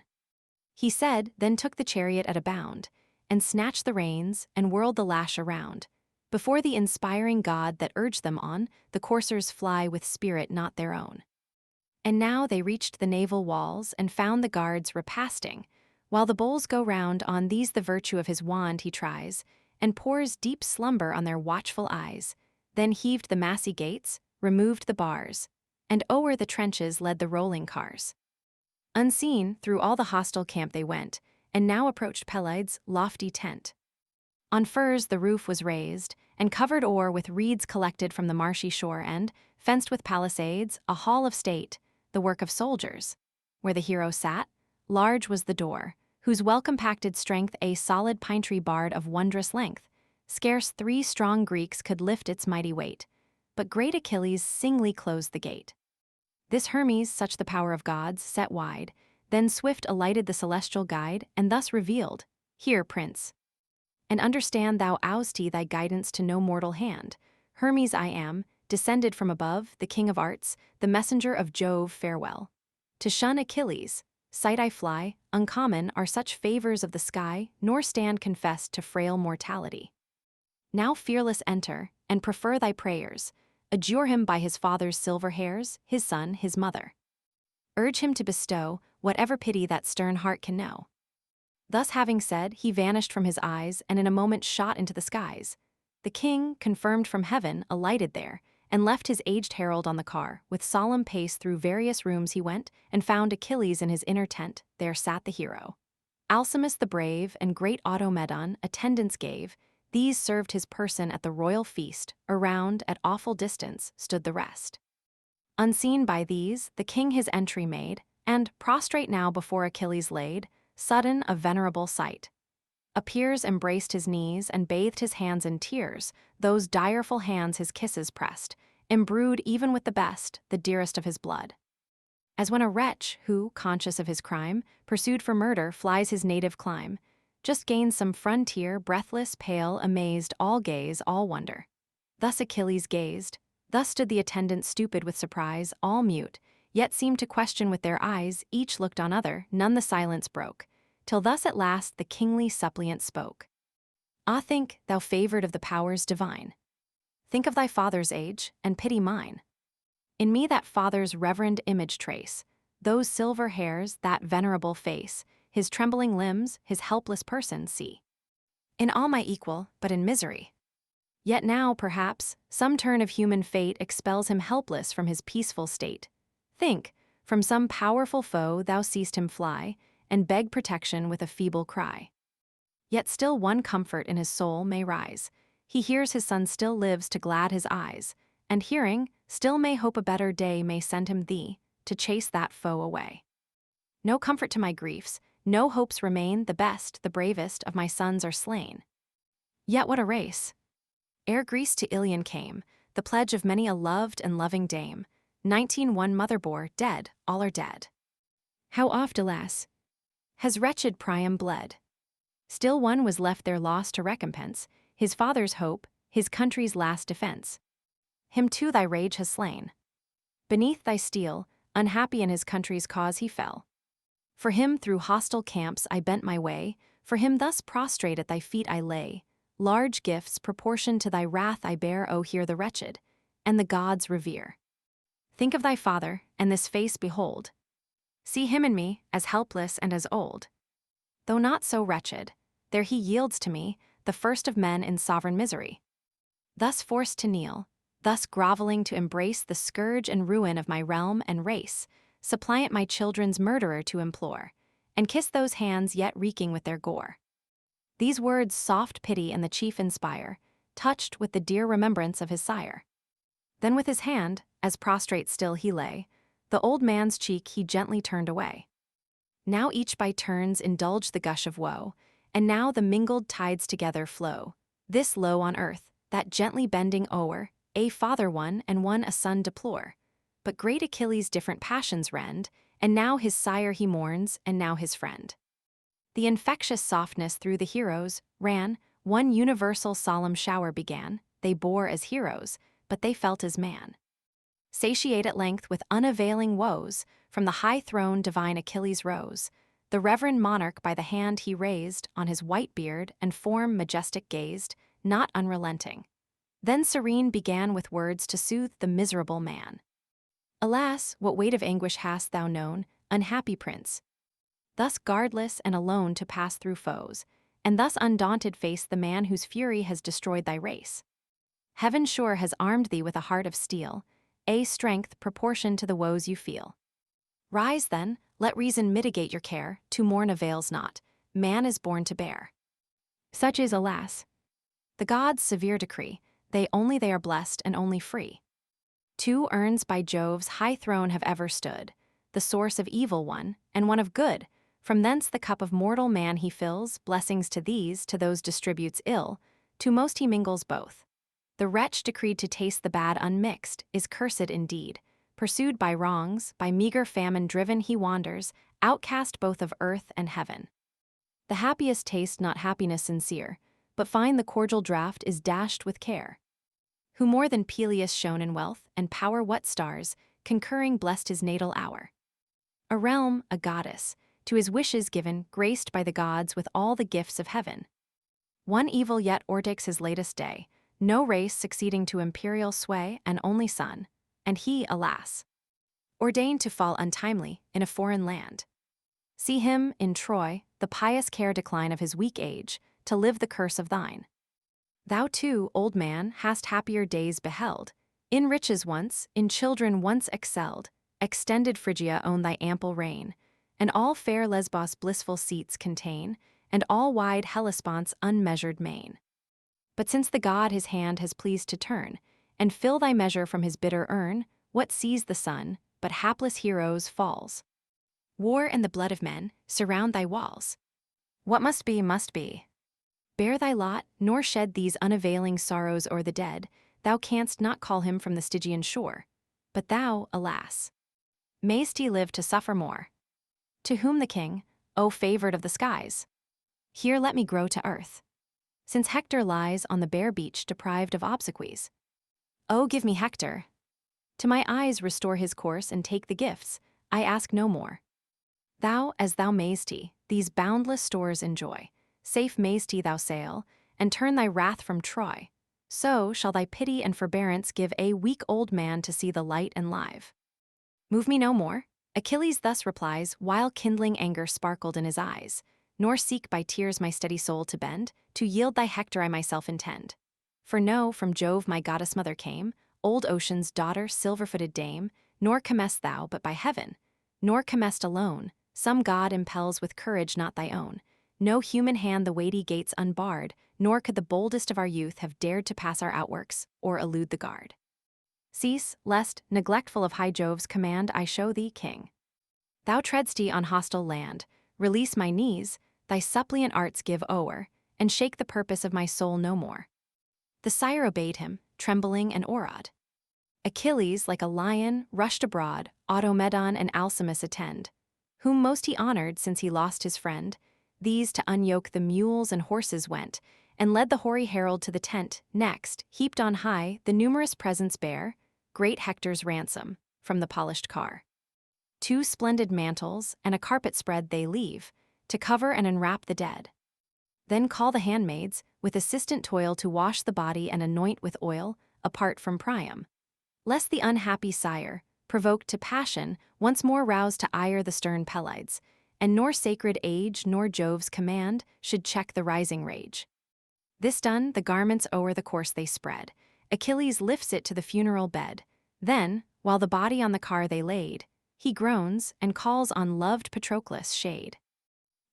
He said, then took the chariot at a bound, and snatched the reins, and whirled the lash around. Before the inspiring god that urged them on, the coursers fly with spirit not their own. And now they reached the naval walls, and found the guards repasting, while the bowls go round, on these the virtue of his wand he tries, and pours deep slumber on their watchful eyes, then heaved the massy gates, removed the bars, and o'er the trenches led the rolling cars. Unseen, through all the hostile camp they went, and now approached Pelides' lofty tent. On firs the roof was raised, and covered o'er with reeds collected from the marshy shore, and, fenced with palisades, a hall of state, the work of soldiers. Where the hero sat, large was the door, whose well-compacted strength a solid pine tree barred of wondrous length. Scarce 3 strong Greeks could lift its mighty weight, but great Achilles singly closed the gate. This Hermes, such the power of gods, set wide, then swift alighted the celestial guide, and thus revealed, Hear, prince, and understand thou owest thy guidance to no mortal hand. Hermes I am, descended from above, the king of arts, the messenger of Jove, farewell. To shun Achilles, sight I fly, uncommon are such favors of the sky, nor stand confessed to frail mortality. Now fearless enter, and prefer thy prayers, adjure him by his father's silver hairs, his son, his mother. Urge him to bestow whatever pity that stern heart can know. Thus having said, he vanished from his eyes, and in a moment shot into the skies. The king, confirmed from heaven, alighted there, and left his aged herald on the car. With solemn pace through various rooms he went, and found Achilles in his inner tent. There sat the hero. Alcimus the brave and great Automedon attendance gave. These served his person at the royal feast. Around, at awful distance, stood the rest. Unseen by these, the king his entry made, and, prostrate now before Achilles laid, sudden a venerable sight. Appears embraced his knees and bathed his hands in tears, those direful hands his kisses pressed, imbrued even with the best, the dearest of his blood. As when a wretch who, conscious of his crime, pursued for murder, flies his native clime, just gains some frontier, breathless, pale, amazed, all gaze, all wonder. Thus Achilles gazed, thus stood the attendants stupid with surprise, all mute, yet seemed to question with their eyes, each looked on other, none the silence broke, till thus at last the kingly suppliant spoke. Ah, think, thou favored of the powers divine. Think of thy father's age, and pity mine. In me that father's reverend image trace, those silver hairs, that venerable face, his trembling limbs, his helpless person see. In all my equal, but in misery. Yet now, perhaps, some turn of human fate expels him helpless from his peaceful state. Think, from some powerful foe thou seest him fly, and beg protection with a feeble cry. Yet still one comfort in his soul may rise. He hears his son still lives to glad his eyes, and hearing, still may hope a better day may send him thee, to chase that foe away. No comfort to my griefs, no hopes remain, the best, the bravest of my sons are slain. Yet what a race! Ere Greece to Ilion came, the pledge of many a loved and loving dame, 19 one mother bore, dead, all are dead. How oft, alas, has wretched Priam bled! Still one was left their loss to recompense, his father's hope, his country's last defense. Him too thy rage has slain. Beneath thy steel, unhappy in his country's cause he fell. For him through hostile camps I bent my way, for him thus prostrate at thy feet I lay. Large gifts proportioned to thy wrath I bear, O hear the wretched, and the gods revere. Think of thy father, and this face behold. See him in me, as helpless and as old. Though not so wretched, there he yields to me, the first of men in sovereign misery. Thus forced to kneel, thus groveling to embrace the scourge and ruin of my realm and race, suppliant my children's murderer to implore, and kiss those hands yet reeking with their gore. These words soft pity and the chief inspire, touched with the dear remembrance of his sire. Then with his hand, as prostrate still he lay, the old man's cheek he gently turned away. Now each by turns indulge the gush of woe, and now the mingled tides together flow, this low on earth, that gently bending o'er, a father one and one a son deplore. But great Achilles different passions rend, and now his sire he mourns, and now his friend. The infectious softness through the heroes ran, one universal solemn shower began, they bore as heroes, but they felt as man. Satiate at length with unavailing woes, from the high throne divine Achilles rose. The reverend monarch by the hand he raised, on his white beard and form majestic gazed, not unrelenting. Then serene began with words to soothe the miserable man. Alas, what weight of anguish hast thou known, unhappy prince? Thus guardless and alone to pass through foes, and thus undaunted face the man whose fury has destroyed thy race. Heaven sure has armed thee with a heart of steel, a strength proportioned to the woes you feel. Rise then, let reason mitigate your care, to mourn avails not, man is born to bear. Such is, alas, the gods' severe decree, they are blessed and only free. 2 urns by Jove's high throne have ever stood, the source of evil one, and one of good. From thence the cup of mortal man he fills, blessings to these, to those distributes ill, to most he mingles both. The wretch decreed to taste the bad unmixed is cursed indeed. Pursued by wrongs, by meager famine driven he wanders, outcast both of earth and heaven. The happiest taste not happiness sincere, but find the cordial draught is dashed with care. Who more than Peleus shone in wealth and power, what stars, concurring blessed his natal hour. A realm, a goddess, to his wishes given, graced by the gods with all the gifts of heaven. One evil yet o'ertakes his latest day, no race succeeding to imperial sway, an only son, and he, alas, ordained to fall untimely in a foreign land. See him, in Troy, the pious care decline of his weak age, to live the curse of thine. Thou too, old man, hast happier days beheld, in riches once, in children once excelled, extended Phrygia own thy ample reign, and all fair Lesbos blissful seats contain, and all wide Hellespont's unmeasured main. But since the god his hand has pleased to turn, and fill thy measure from his bitter urn, what sees the sun, but hapless heroes falls? War and the blood of men surround thy walls. What must be, Bear thy lot, nor shed these unavailing sorrows o'er the dead. Thou canst not call him from the Stygian shore. But thou, alas, mayst he live to suffer more. To whom the king, O favored of the skies, here let me grow to earth, since Hector lies on the bare beach deprived of obsequies. Oh, give me Hector. To my eyes restore his course and take the gifts, I ask no more. Thou, as thou mayst he, these boundless stores enjoy. Safe mayst he thou sail, and turn thy wrath from Troy. So shall thy pity and forbearance give a weak old man to see the light and live. Move me no more. Achilles thus replies, while kindling anger sparkled in his eyes. Nor seek by tears my steady soul to bend, to yield thy Hector I myself intend. For know, from Jove my goddess mother came, old Ocean's daughter, silver-footed dame, nor comest thou but by heaven, nor comest alone, some god impels with courage not thy own. No human hand the weighty gates unbarred, nor could the boldest of our youth have dared to pass our outworks, or elude the guard. Cease, lest, neglectful of high Jove's command, I show thee king. Thou treadst on hostile land, release my knees, thy suppliant arts give o'er, and shake the purpose of my soul no more. The sire obeyed him, trembling and awed. Achilles, like a lion, rushed abroad, Automedon and Alcimus attend, whom most he honored since he lost his friend. These to unyoke the mules and horses went, and led the hoary herald to the tent. Next, heaped on high, the numerous presents bear, great Hector's ransom, from the polished car. 2 splendid mantles and a carpet spread they leave, to cover and enwrap the dead. Then call the handmaids, with assistant toil to wash the body and anoint with oil, apart from Priam. Lest the unhappy sire, provoked to passion, once more rouse to ire the stern Pelides, and nor sacred age nor Jove's command should check the rising rage. This done, the garments o'er the corse they spread. Achilles lifts it to the funeral bed. Then, while the body on the car they laid, he groans and calls on loved Patroclus' shade.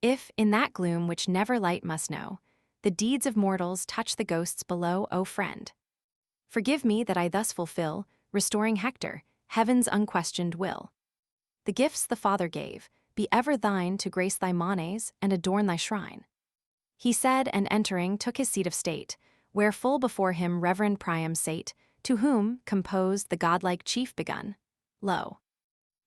If, in that gloom which never light must know, the deeds of mortals touch the ghosts below, O friend, forgive me that I thus fulfill, restoring Hector, heaven's unquestioned will. The gifts the Father gave, be ever thine to grace thy manes and adorn thy shrine. He said, and entering took his seat of state, where full before him reverend Priam sate, to whom, composed, the godlike chief begun. Lo,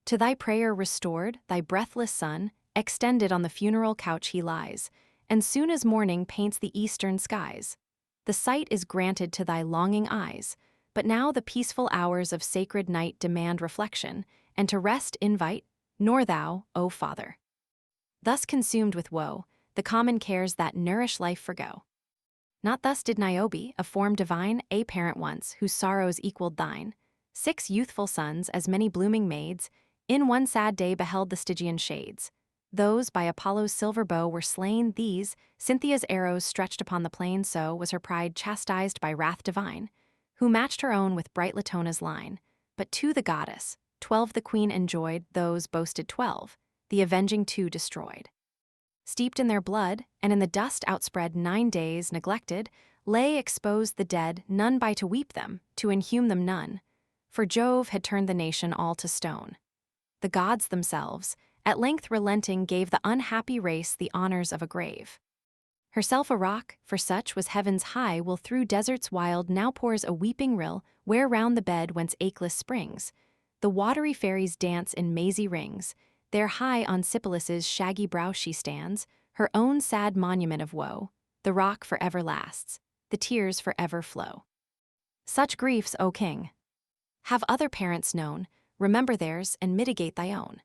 to thy prayer restored, thy breathless son, extended on the funeral couch he lies, and soon as morning paints the eastern skies. The sight is granted to thy longing eyes, but now the peaceful hours of sacred night demand reflection, and to rest invite, nor thou, O Father. Thus consumed with woe, the common cares that nourish life forgo. Not thus did Niobe, a form divine, a parent once, whose sorrows equaled thine. 6 youthful sons, as many blooming maids, in one sad day beheld the Stygian shades. Those by Apollo's silver bow were slain, these, Cynthia's arrows stretched upon the plain, so was her pride chastised by wrath divine, who matched her own with bright Latona's line. But to the goddess, 12 the queen enjoyed, those boasted 12, the avenging 2 destroyed. Steeped in their blood, and in the dust outspread 9 days, neglected, lay exposed the dead, none by to weep them, to inhume them none. For Jove had turned the nation all to stone. The gods themselves, at length relenting, gave the unhappy race the honors of a grave. Herself a rock, for such was heaven's high, will through deserts wild now pours a weeping rill, where round the bed whence Achilles springs, the watery fairies dance in mazy rings. There high on Sipylus's shaggy brow she stands, her own sad monument of woe. The rock forever lasts, the tears forever flow. Such griefs, O king, have other parents known, remember theirs and mitigate thy own.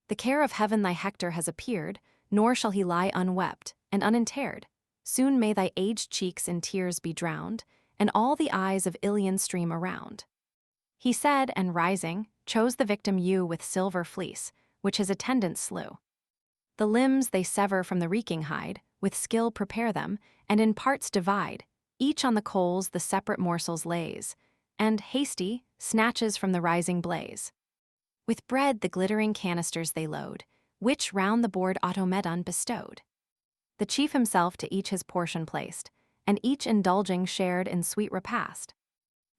The care of heaven thy Hector has appeared, nor shall he lie unwept and uninterred. Soon may thy aged cheeks in tears be drowned, and all the eyes of Ilion stream around. He said, and rising, chose the victim ewe with silver fleece, which his attendants slew. The limbs they sever from the reeking hide, with skill prepare them, and in parts divide, each on the coals the separate morsels lays, and, hasty, snatches from the rising blaze. With bread the glittering canisters they load, which round the board Automedon bestowed. The chief himself to each his portion placed, and each indulging shared in sweet repast.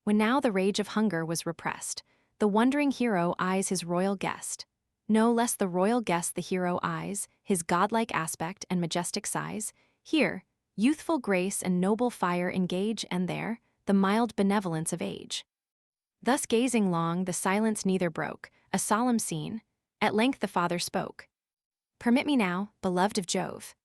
When now the rage of hunger was repressed, the wondering hero eyes his royal guest. No less the royal guest the hero eyes, his godlike aspect and majestic size. Here, Youthful grace and noble fire engage, and there, the mild benevolence of age. Thus gazing long, the silence neither broke, a solemn scene. At length the father spoke. Permit me now, beloved of Jove,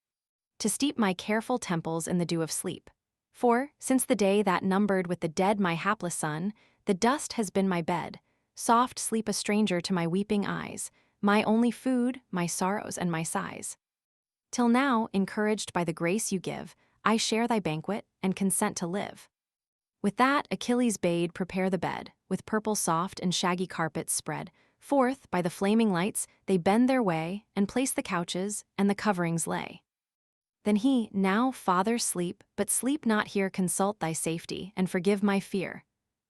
to steep my careful temples in the dew of sleep. For, since the day that numbered with the dead my hapless son, the dust has been my bed, soft sleep a stranger to my weeping eyes, my only food, my sorrows and my sighs. Till now, encouraged by the grace you give, I share thy banquet, and consent to live. With that, Achilles bade prepare the bed, with purple soft and shaggy carpets spread. Forth, by the flaming lights, they bend their way, and place the couches, and the coverings lay. Then he, now, Father, sleep, but sleep not here, consult thy safety, and forgive my fear.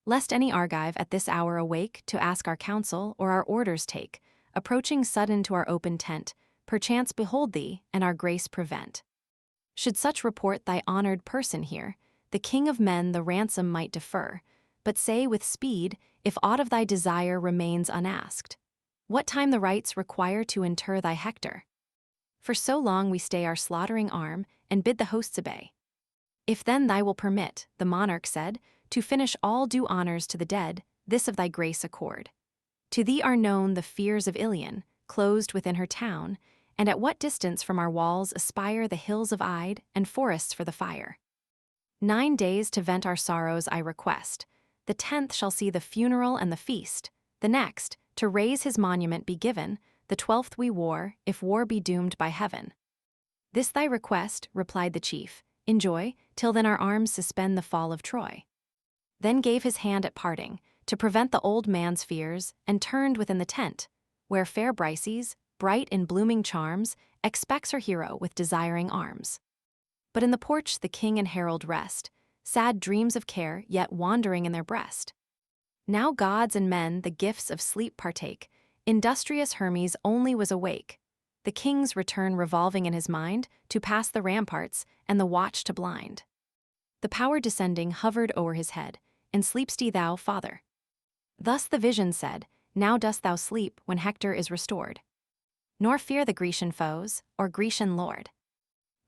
Lest any Argive at this hour awake to ask our counsel or our orders take, approaching sudden to our open tent, perchance behold thee, and our grace prevent. Should such report thy honored person here, the king of men the ransom might defer, but say with speed, if aught of thy desire remains unasked, what time the rites require to inter thy Hector? For so long we stay our slaughtering arm, and bid the hosts obey. If then thy will permit, the monarch said, to finish all due honors to the dead, this of thy grace accord. To thee are known the fears of Ilion, closed within her town, and at what distance from our walls aspire the hills of Ide and forests for the fire. 9 days to vent our sorrows I request. The 10th shall see the funeral and the feast. The next, to raise his monument be given. The 12th we war, if war be doomed by heaven. This thy request, replied the chief, enjoy, till then our arms suspend the fall of Troy. Then gave his hand at parting, to prevent the old man's fears, and turned within the tent, where fair Briseis, bright in blooming charms, expects her hero with desiring arms. But in the porch the king and herald rest, sad dreams of care yet wandering in their breast. Now gods and men the gifts of sleep partake, industrious Hermes only was awake, the king's return revolving in his mind, to pass the ramparts, and the watch to blind. The power descending hovered o'er his head, and sleep'st thou, father? Thus the vision said, now dost thou sleep when Hector is restored. Nor fear the Grecian foes, or Grecian lord.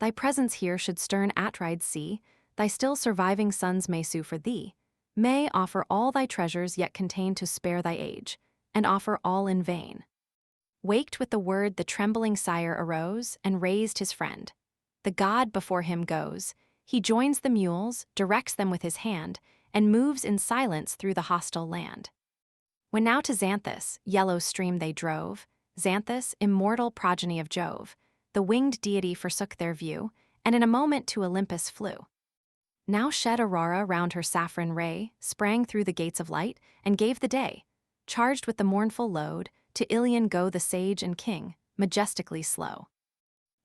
Thy presence here should stern Atrides see, thy still surviving sons may sue for thee, may offer all thy treasures yet contain to spare thy age, and offer all in vain. Waked with the word the trembling sire arose, and raised his friend. The god before him goes, he joins the mules, directs them with his hand, and moves in silence through the hostile land. When now to Xanthus, yellow stream they drove, Xanthus, immortal progeny of Jove, the winged deity forsook their view, and in a moment to Olympus flew. Now shed Aurora round her saffron ray, sprang through the gates of light, and gave the day. Charged with the mournful load, to Ilion go the sage and king, majestically slow.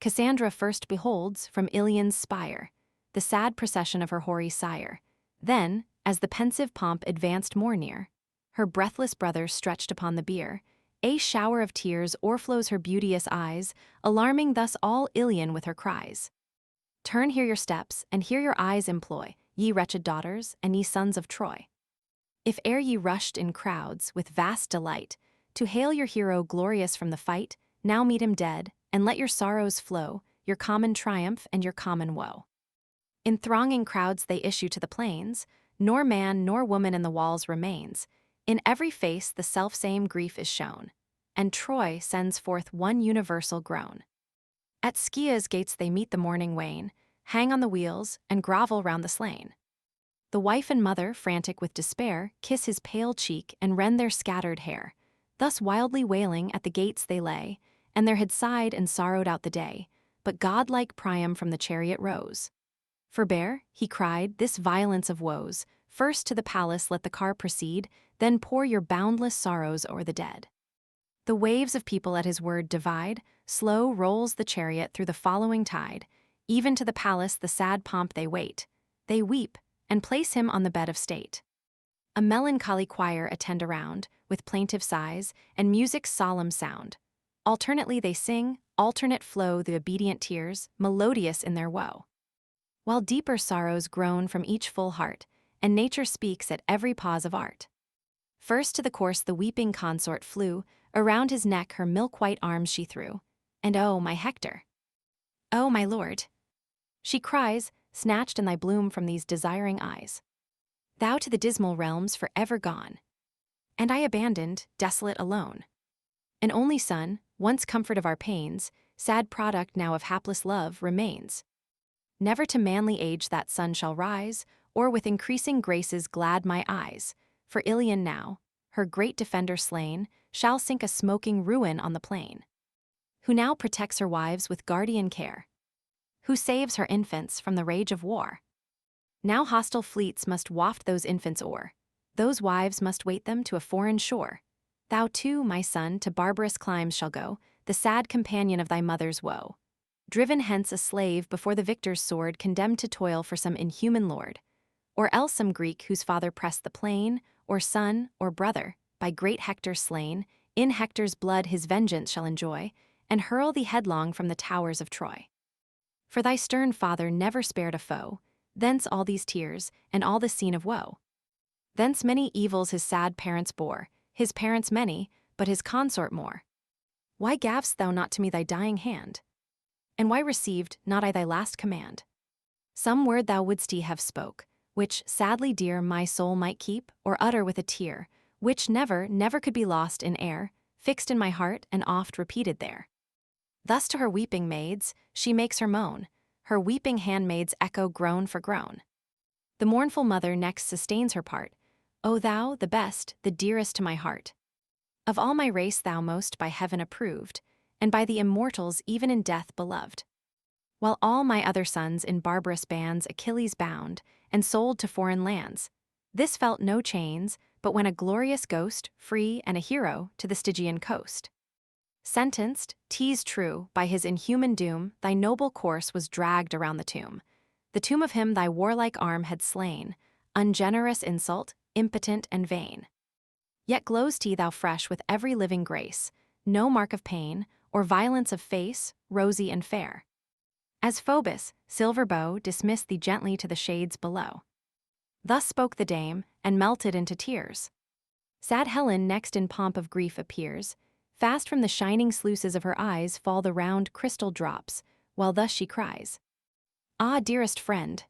Cassandra first beholds, from Ilion's spire, the sad procession of her hoary sire. Then, as the pensive pomp advanced more near, her breathless brother stretched upon the bier, a shower of tears o'erflows her beauteous eyes, alarming thus all Ilion with her cries. Turn here your steps, and here your eyes employ, ye wretched daughters, and ye sons of Troy. If ere ye rushed in crowds, with vast delight, to hail your hero glorious from the fight, now meet him dead, and let your sorrows flow, your common triumph and your common woe. In thronging crowds they issue to the plains, nor man nor woman in the walls remains. In every face the selfsame grief is shown, and Troy sends forth one universal groan. At Scia's gates they meet the mourning wain, hang on the wheels, and grovel round the slain. The wife and mother, frantic with despair, kiss his pale cheek and rend their scattered hair. Thus wildly wailing at the gates they lay, and there had sighed and sorrowed out the day. But godlike Priam from the chariot rose. Forbear, he cried, this violence of woes. First to the palace let the car proceed, then pour your boundless sorrows o'er the dead. The waves of people at his word divide, slow rolls the chariot through the following tide. Even to the palace the sad pomp they wait. They weep, and place him on the bed of state. A melancholy choir attend around, with plaintive sighs, and music's solemn sound. Alternately they sing, alternate flow the obedient tears, melodious in their woe. While deeper sorrows groan from each full heart, and nature speaks at every pause of art. First to the course the weeping consort flew, around his neck her milk-white arms she threw. And oh, my Hector! Oh, my lord! She cries, snatched in thy bloom from these desiring eyes. Thou to the dismal realms forever gone, and I abandoned, desolate, alone. An only son, once comfort of our pains, sad product now of hapless love, remains. Never to manly age that sun shall rise, or with increasing graces glad my eyes, for Iliad now, her great defender slain, shall sink a smoking ruin on the plain. Who now protects her wives with guardian care, who saves her infants from the rage of war. Now hostile fleets must waft those infants o'er, those wives must wait them to a foreign shore. Thou too, my son, to barbarous climes shall go, the sad companion of thy mother's woe. Driven hence a slave before the victor's sword, condemned to toil for some inhuman lord, or else some Greek whose father pressed the plain, or son, or brother, by great Hector slain, in Hector's blood his vengeance shall enjoy, and hurl thee headlong from the towers of Troy. For thy stern father never spared a foe, thence all these tears, and all this scene of woe. Thence many evils his sad parents bore, his parents many, but his consort more. Why gav'st thou not to me thy dying hand? And why received not I thy last command? Some word thou wouldst have spoke, which, sadly dear, my soul might keep, or utter with a tear, which never, never could be lost in air, fixed in my heart and oft repeated there. Thus to her weeping maids, she makes her moan, her weeping handmaids echo groan for groan. The mournful mother next sustains her part, O thou, the best, the dearest to my heart. Of all my race thou most by heaven approved, and by the immortals even in death beloved. While all my other sons in barbarous bands Achilles bound, and sold to foreign lands, this felt no chains, but when a glorious ghost, free and a hero, to the Stygian coast. Sentenced, 'tis true, by his inhuman doom, thy noble corse was dragged around the tomb of him thy warlike arm had slain, ungenerous insult, impotent and vain. Yet glows thou fresh with every living grace, no mark of pain, or violence of face, rosy and fair. As Phoebus, silver bow, dismissed thee gently to the shades below. Thus spoke the dame, and melted into tears. Sad Helen next in pomp of grief appears, fast from the shining sluices of her eyes fall the round crystal drops, while thus she cries, Ah, dearest friend,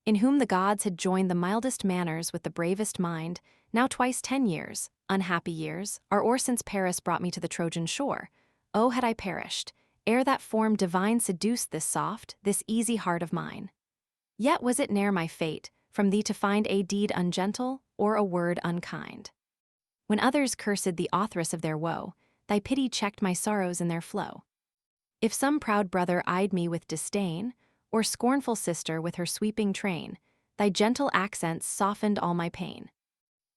in whom the gods had joined the mildest manners with the bravest mind, now twice 10 years, unhappy years, are o'er since Paris brought me to the Trojan shore. Oh, had I perished, ere that form divine seduced this soft, this easy heart of mine. Yet was it ne'er my fate, from thee to find a deed ungentle, or a word unkind. When others cursed the authoress of their woe, thy pity checked my sorrows in their flow. If some proud brother eyed me with disdain, or scornful sister with her sweeping train, thy gentle accents softened all my pain.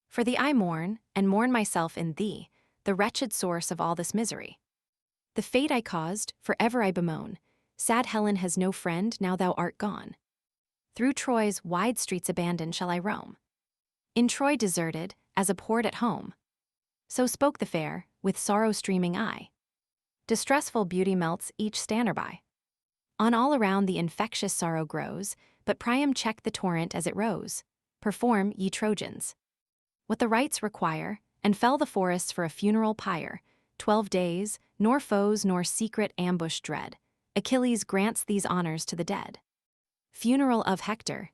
For thee I mourn, and mourn myself in thee, the wretched source of all this misery. The fate I caused, forever I bemoan. Sad Helen has no friend now thou art gone. Through Troy's wide streets abandoned shall I roam, in Troy deserted, as abhorred at home. So spoke the fair, with sorrow streaming eye. Distressful beauty melts each stander by. On all around the infectious sorrow grows, but Priam checked the torrent as it rose. Perform, ye Trojans, what the rites require, and fell the forests for a funeral pyre. 12 days, nor foes nor secret ambush dread. Achilles grants these honors to the dead. Funeral of Hector.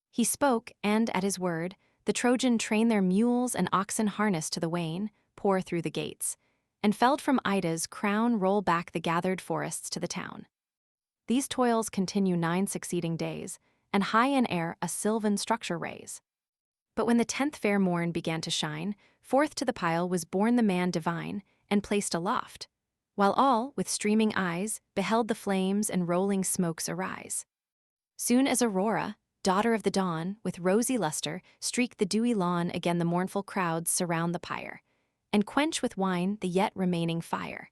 He spoke, and at his word, the Trojan train their mules and oxen harnessed to the wain, pour through the gates, and felled from Ida's crown roll back the gathered forests to the town. These toils continue 9 succeeding days, and high in air a sylvan structure raise. But when the 10th fair morn began to shine, forth to the pile was borne the man divine, and placed aloft, while all, with streaming eyes, beheld the flames and rolling smokes arise. Soon as Aurora, daughter of the dawn, with rosy luster, streaked the dewy lawn, again the mournful crowds surround the pyre, and quench with wine the yet remaining fire.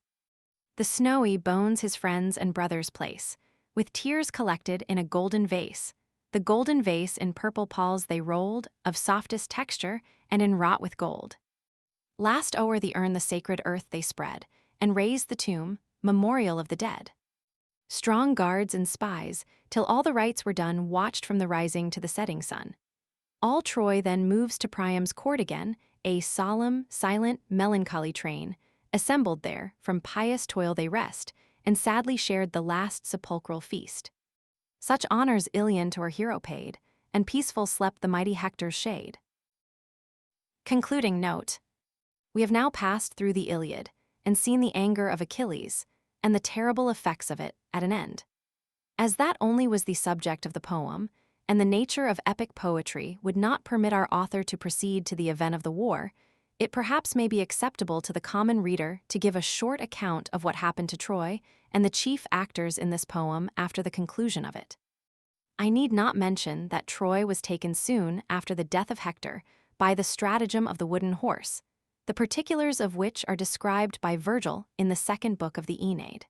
The snowy bones his friends and brothers place, with tears collected in a golden vase. The golden vase in purple palls they rolled, of softest texture, and enwrought with gold. Last o'er the urn the sacred earth they spread, and raised the tomb, memorial of the dead. Strong guards and spies, till all the rites were done, watched from the rising to the setting sun. All Troy then moves to Priam's court again, a solemn, silent, melancholy train. Assembled there, from pious toil they rest, and sadly shared the last sepulchral feast. Such honors Ilion to her hero paid, and peaceful slept the mighty Hector's shade. Concluding note. We have now passed through the Iliad, and seen the anger of Achilles, and the terrible effects of it at an end. As that only was the subject of the poem, and the nature of epic poetry would not permit our author to proceed to the event of the war, it perhaps may be acceptable to the common reader to give a short account of what happened to Troy and the chief actors in this poem after the conclusion of it. I need not mention that Troy was taken soon after the death of Hector by the stratagem of the wooden horse, the particulars of which are described by Virgil in the second book of the Aeneid.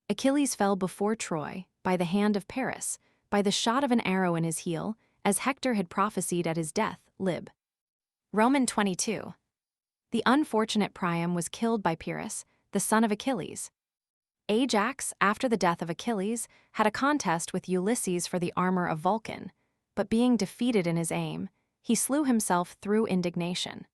Achilles fell before Troy by the hand of Paris, by the shot of an arrow in his heel, as Hector had prophesied at his death, Lib. Roman 22. The unfortunate Priam was killed by Pyrrhus, the son of Achilles. Ajax, after the death of Achilles, had a contest with Ulysses for the armor of Vulcan, but being defeated in his aim, he slew himself through indignation.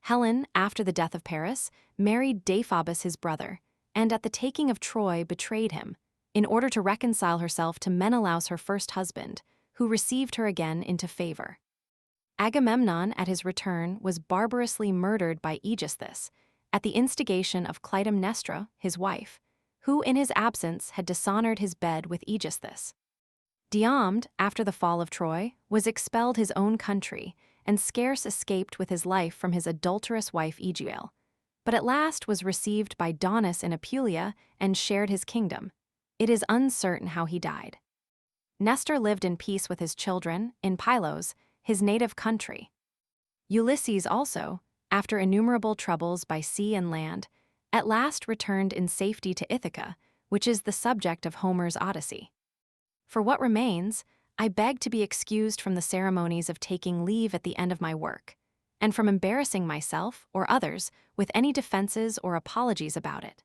Helen, after the death of Paris, married Deiphobus his brother, and at the taking of Troy betrayed him, in order to reconcile herself to Menelaus her first husband, who received her again into favor. Agamemnon, at his return, was barbarously murdered by Aegisthus, at the instigation of Clytemnestra, his wife, who in his absence had dishonored his bed with Aegisthus. Diomed, after the fall of Troy, was expelled his own country, and scarce escaped with his life from his adulterous wife Aegail, but at last was received by Daunus in Apulia and shared his kingdom. It is uncertain how he died. Nestor lived in peace with his children, in Pylos, his native country. Ulysses also, after innumerable troubles by sea and land, at last returned in safety to Ithaca, which is the subject of Homer's Odyssey. For what remains, I beg to be excused from the ceremonies of taking leave at the end of my work, and from embarrassing myself or others with any defenses or apologies about it.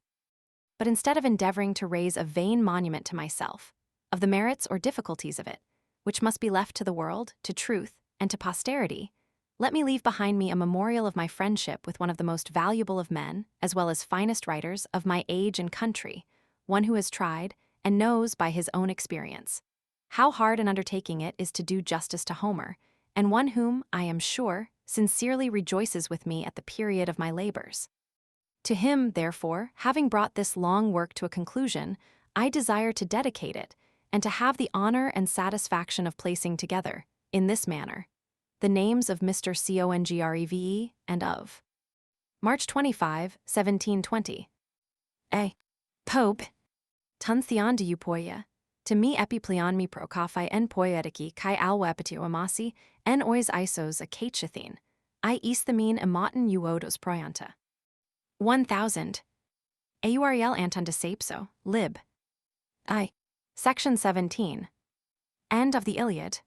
But instead of endeavoring to raise a vain monument to myself, of the merits or difficulties of it, which must be left to the world, to truth, and to posterity, let me leave behind me a memorial of my friendship with one of the most valuable of men, as well as finest writers of my age and country, one who has tried, and knows by his own experience, how hard an undertaking it is to do justice to Homer, and one whom, I am sure, sincerely rejoices with me at the period of my labors. To him, therefore, having brought this long work to a conclusion, I desire to dedicate it, and to have the honor and satisfaction of placing together, in this manner, the names of Mr. Congreve and of March 25, 1720. A. Pope, tun theon de eupoia, to me epipleon me prokaphai en poietiki kai alwa epitio amasi en ois isos a kachathin, I easthamin emotin uodos proyanta. 1000. Auriel Anton de Sapso, lib. I. Section 17. End of the Iliad.